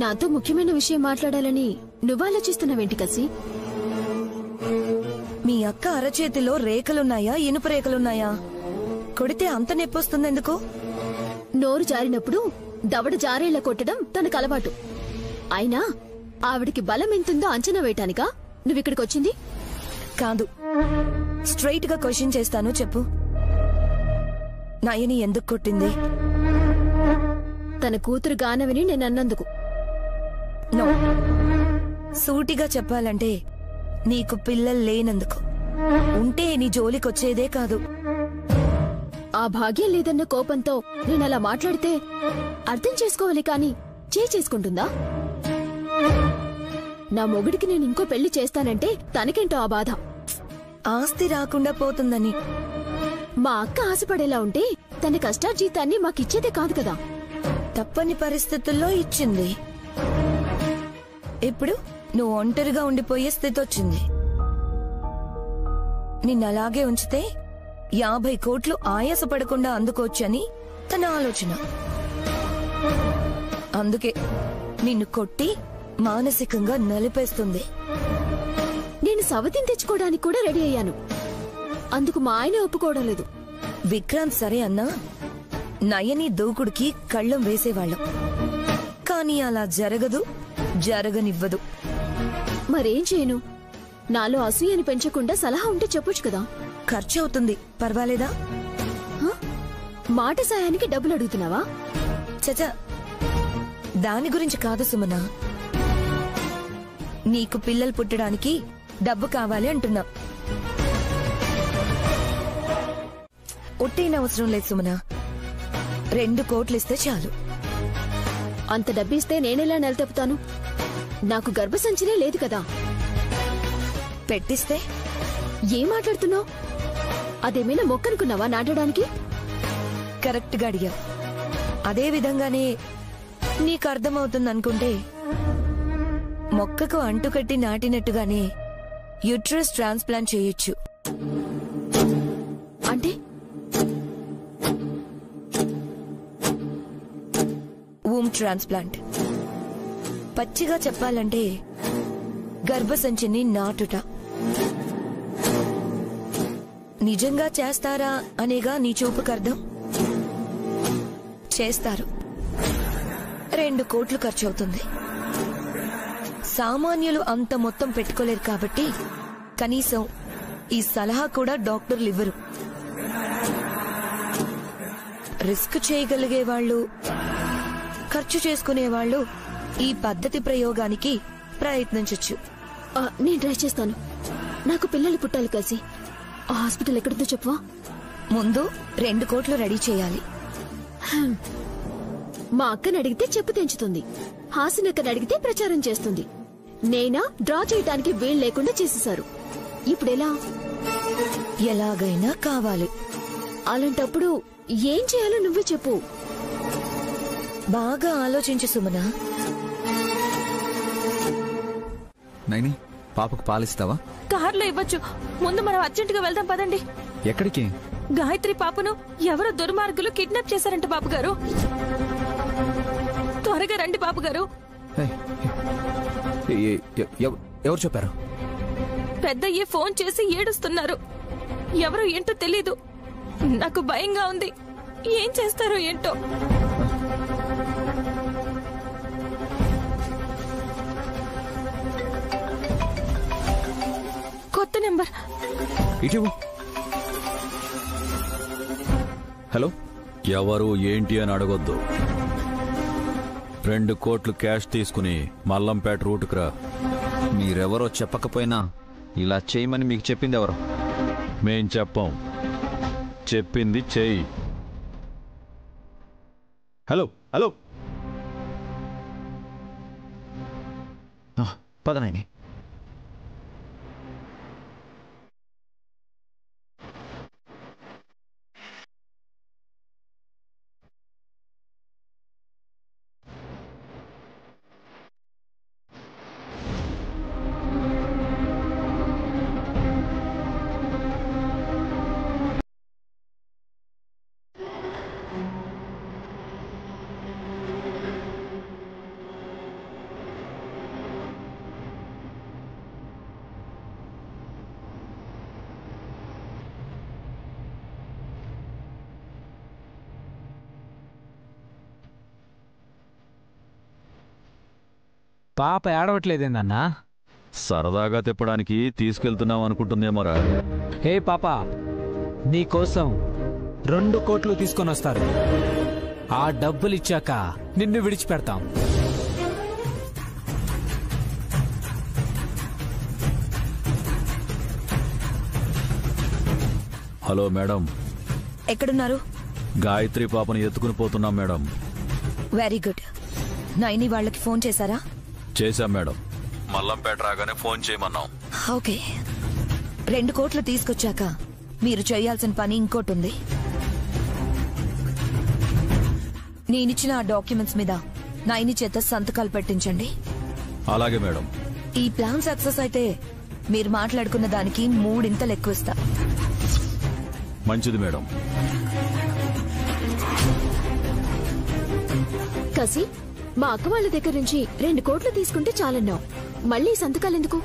నాతో ముఖ్యమైన విషయం మాట్లాడాలని నువ్వు ఆలోచిస్తున్నావేంటి కసి? మీ అక్క అరచేతిలో రేఖలున్నాయా, ఇనుప రేఖలున్నాయా? కొడితే అంత నొప్పొస్తుందెందుకు? నోరు జారినప్పుడు దవడ జారేలా కొట్టడం తనకు అలవాటు. అయినా ఆవిడికి బలం ఎంతుందో అంచనా వేయటానికా నువ్విక్కడికొచ్చింది? కాదు, స్ట్రైట్ గా క్వశ్చన్ చేస్తాను, చెప్పు. నయని ఎందుకు కొట్టింది? తన కూతురు గానవిని నేనన్నందుకు. నో, సూటిగా చెప్పాలంటే నీకు పిల్లలు లేనందుకు. ఉంటే నీ జోలికొచ్చేదే కాదు. ఆ భాగ్యం లేదన్న కోపంతో నేనలా మాట్లాడితే అర్థం చేసుకోవాలి కాని చేసుకుంటుందా? నా మొగుడికి నేను ఇంకో పెళ్లి చేస్తానంటే తనకేంటో ఆ బాధ. ఆస్తి రాకుండా పోతుందని. మా అక్క ఆశపడేలా ఉంటే తన కష్టార్జీతాన్ని మాకిచ్చేదే కాదు కదా. తప్పని పరిస్థితుల్లో ఇచ్చింది. ఇప్పుడు నువ్వు ఒంటరిగా ఉండిపోయే స్థితి వచ్చింది. నిన్నలాగే ఉంచితే 50 కోట్లు ఆయాసపడకుండా అందుకోవచ్చని తన ఆలోచన. అందుకే నిన్ను కొట్టి మానసికంగా నలిపేస్తుంది. నేను సవతిని తెచ్చుకోవడానికి కూడా రెడీ అయ్యాను. అందుకు మా ఆయన ఒప్పుకోవడం లేదు. విక్రాంత్ సరే అన్నా, నయని దూకుడికి కళ్ళం వేసేవాళ్ళం. కానీ అలా జరగదు, జరగనివ్వదు. మరేం చేయను? నాలో అసూయని పెంచకుండా సలహా ఉంటే చెప్పొచ్చు కదా. ఖర్చు అవుతుంది, పర్వాలేదా? మాట సాయానికి డబ్బులు అడుగుతున్నావా? చచా, దాని గురించి కాదు సుమన. నీకు పిల్లలు పుట్టడానికి డబ్బు కావాలి అంటున్నా. ఒట్టేన అవసరం లేదు సుమన. 2 కోట్లు ఇస్తే చాలు. అంత డబ్బిస్తే నేనెలా నెలతెప్పుతాను? నాకు గర్భసంచినే లేదు కదా. పెట్టిస్తే? ఏం మాట్లాడుతున్నావు? అదేమైనా మొక్కనుకున్నావా నాటడానికి? కరెక్ట్ గా అడిగా. అదే విధంగానే నీకు అర్థమవుతుందనుకుంటే మొక్కకు అంటుకట్టి నాటినట్టుగానే యూట్రస్ ట్రాన్స్ప్లాంట్ చేయొచ్చు. అంటే ఊమ్ ట్రాన్స్ప్లాంట్. పచ్చిగా చెప్పాలంటే గర్భసంచిని నాటుట. నిజంగా చేస్తారా అనేగా నీ చూపుకర్థం. చేస్తారు. 2 కోట్లు ఖర్చవుతుంది. సామాన్యులు అంత మొత్తం పెట్టుకోలేరు కాబట్టి కనీసం ఈ సలహా కూడా డాక్టర్లు ఇవ్వరు. రిస్క్ చేయగలిగే వాళ్ళు, ఖర్చు చేసుకునేవాళ్లు ఈ పద్ధతి ప్రయోగానికి ప్రయత్నించొచ్చు. నేను ట్రై చేస్తాను. నాకు పిల్లలు పుట్టాలి కలిసి. ఆ హాస్పిటల్ ఎక్కడుందో చెప్పవా? ముందు 2 కోట్లు రెడీ చేయాలి. మా అక్కని అడిగితే చెప్పు తెంచుతుంది. హాసినక్కని అడిగితే ప్రచారం చేస్తుంది. నేనా డ్రా చేయడానికి వీలు లేకుండా చేసేశారు. ఇప్పుడెలా? ఎలాగైనా కావాలి. అలాంటప్పుడు ఏం చేయాలో నువ్వే చెప్పు. బాగా ఆలోచించు సుమనా. నైని, పాపకు పాలిస్తావా? కార్లో ఇవ్వచ్చు. ముందు మనం అర్జెంటుగా వెళ్దాం పదండి. ఎక్కడికి? గాయత్రి పాపను ఎవరో దుర్మార్గులు కిడ్నాప్ చేశారంట బాబుగారు. త్వరగా రండి బాబుగారు. ఎవరు చెప్పారు? పెద్దయ్యే ఫోన్ చేసి ఏడుస్తున్నారు. ఎవరో ఏంటో తెలీదు. నాకు భయంగా ఉంది. ఏం చేస్తారో ఏంటో. కొత్త నెంబర్. హలో. ఎవరు ఏంటి అని అడగొద్దు. 2 కోట్లు క్యాష్ తీసుకుని మల్లంపేట రూటుకు రా. మీరెవరో చెప్పకపోయినా ఇలా చేయమని మీకు చెప్పింది ఎవరు? మేం చెప్పాం, చెప్పింది చెయ్యి. హలో హలో, పదనాయని. పాప ఏడవట్లేదేందన్నా? సరదాగా తిప్పడానికి తీసుకెళ్తున్నాం అనుకుంటుందేమోరా. హే పాప, నీకోసం 2 కోట్లు తీసుకొని వస్తారు. ఆ డబ్బులు ఇచ్చాక నిన్ను విడిచిపెడతాం. Hello madam. ఎక్కడున్నారు? గాయత్రి పాపను ఎత్తుకుని పోతున్నాం మేడం. Very good. నైని వాళ్ళకి ఫోన్ చేశారా? చేశాం మేడం. మల్లంపేట రాగానే ఫోన్ చేయమన్నాం. ఓకే. 2 కోట్లు తీసుకొచ్చాక మీరు చేయాల్సిన పని ఇంకోటి ఉంది. నేనిచ్చిన ఆ డాక్యుమెంట్స్ మీద నైని చేత సంతకాలు పెట్టించండి. అలాగే మేడం. ఈ ప్లాన్ సక్సెస్ అయితే మీరు మాట్లాడుకున్న దానికి 3 ఇంతలు ఎక్కువ ఇస్తా. మంచిది మేడం. కసి, మా అక్క వాళ్ళ దగ్గర నుంచి 2 కోట్లు తీసుకుంటే చాలన్నావు. మళ్ళీ సంతకాలెందుకు?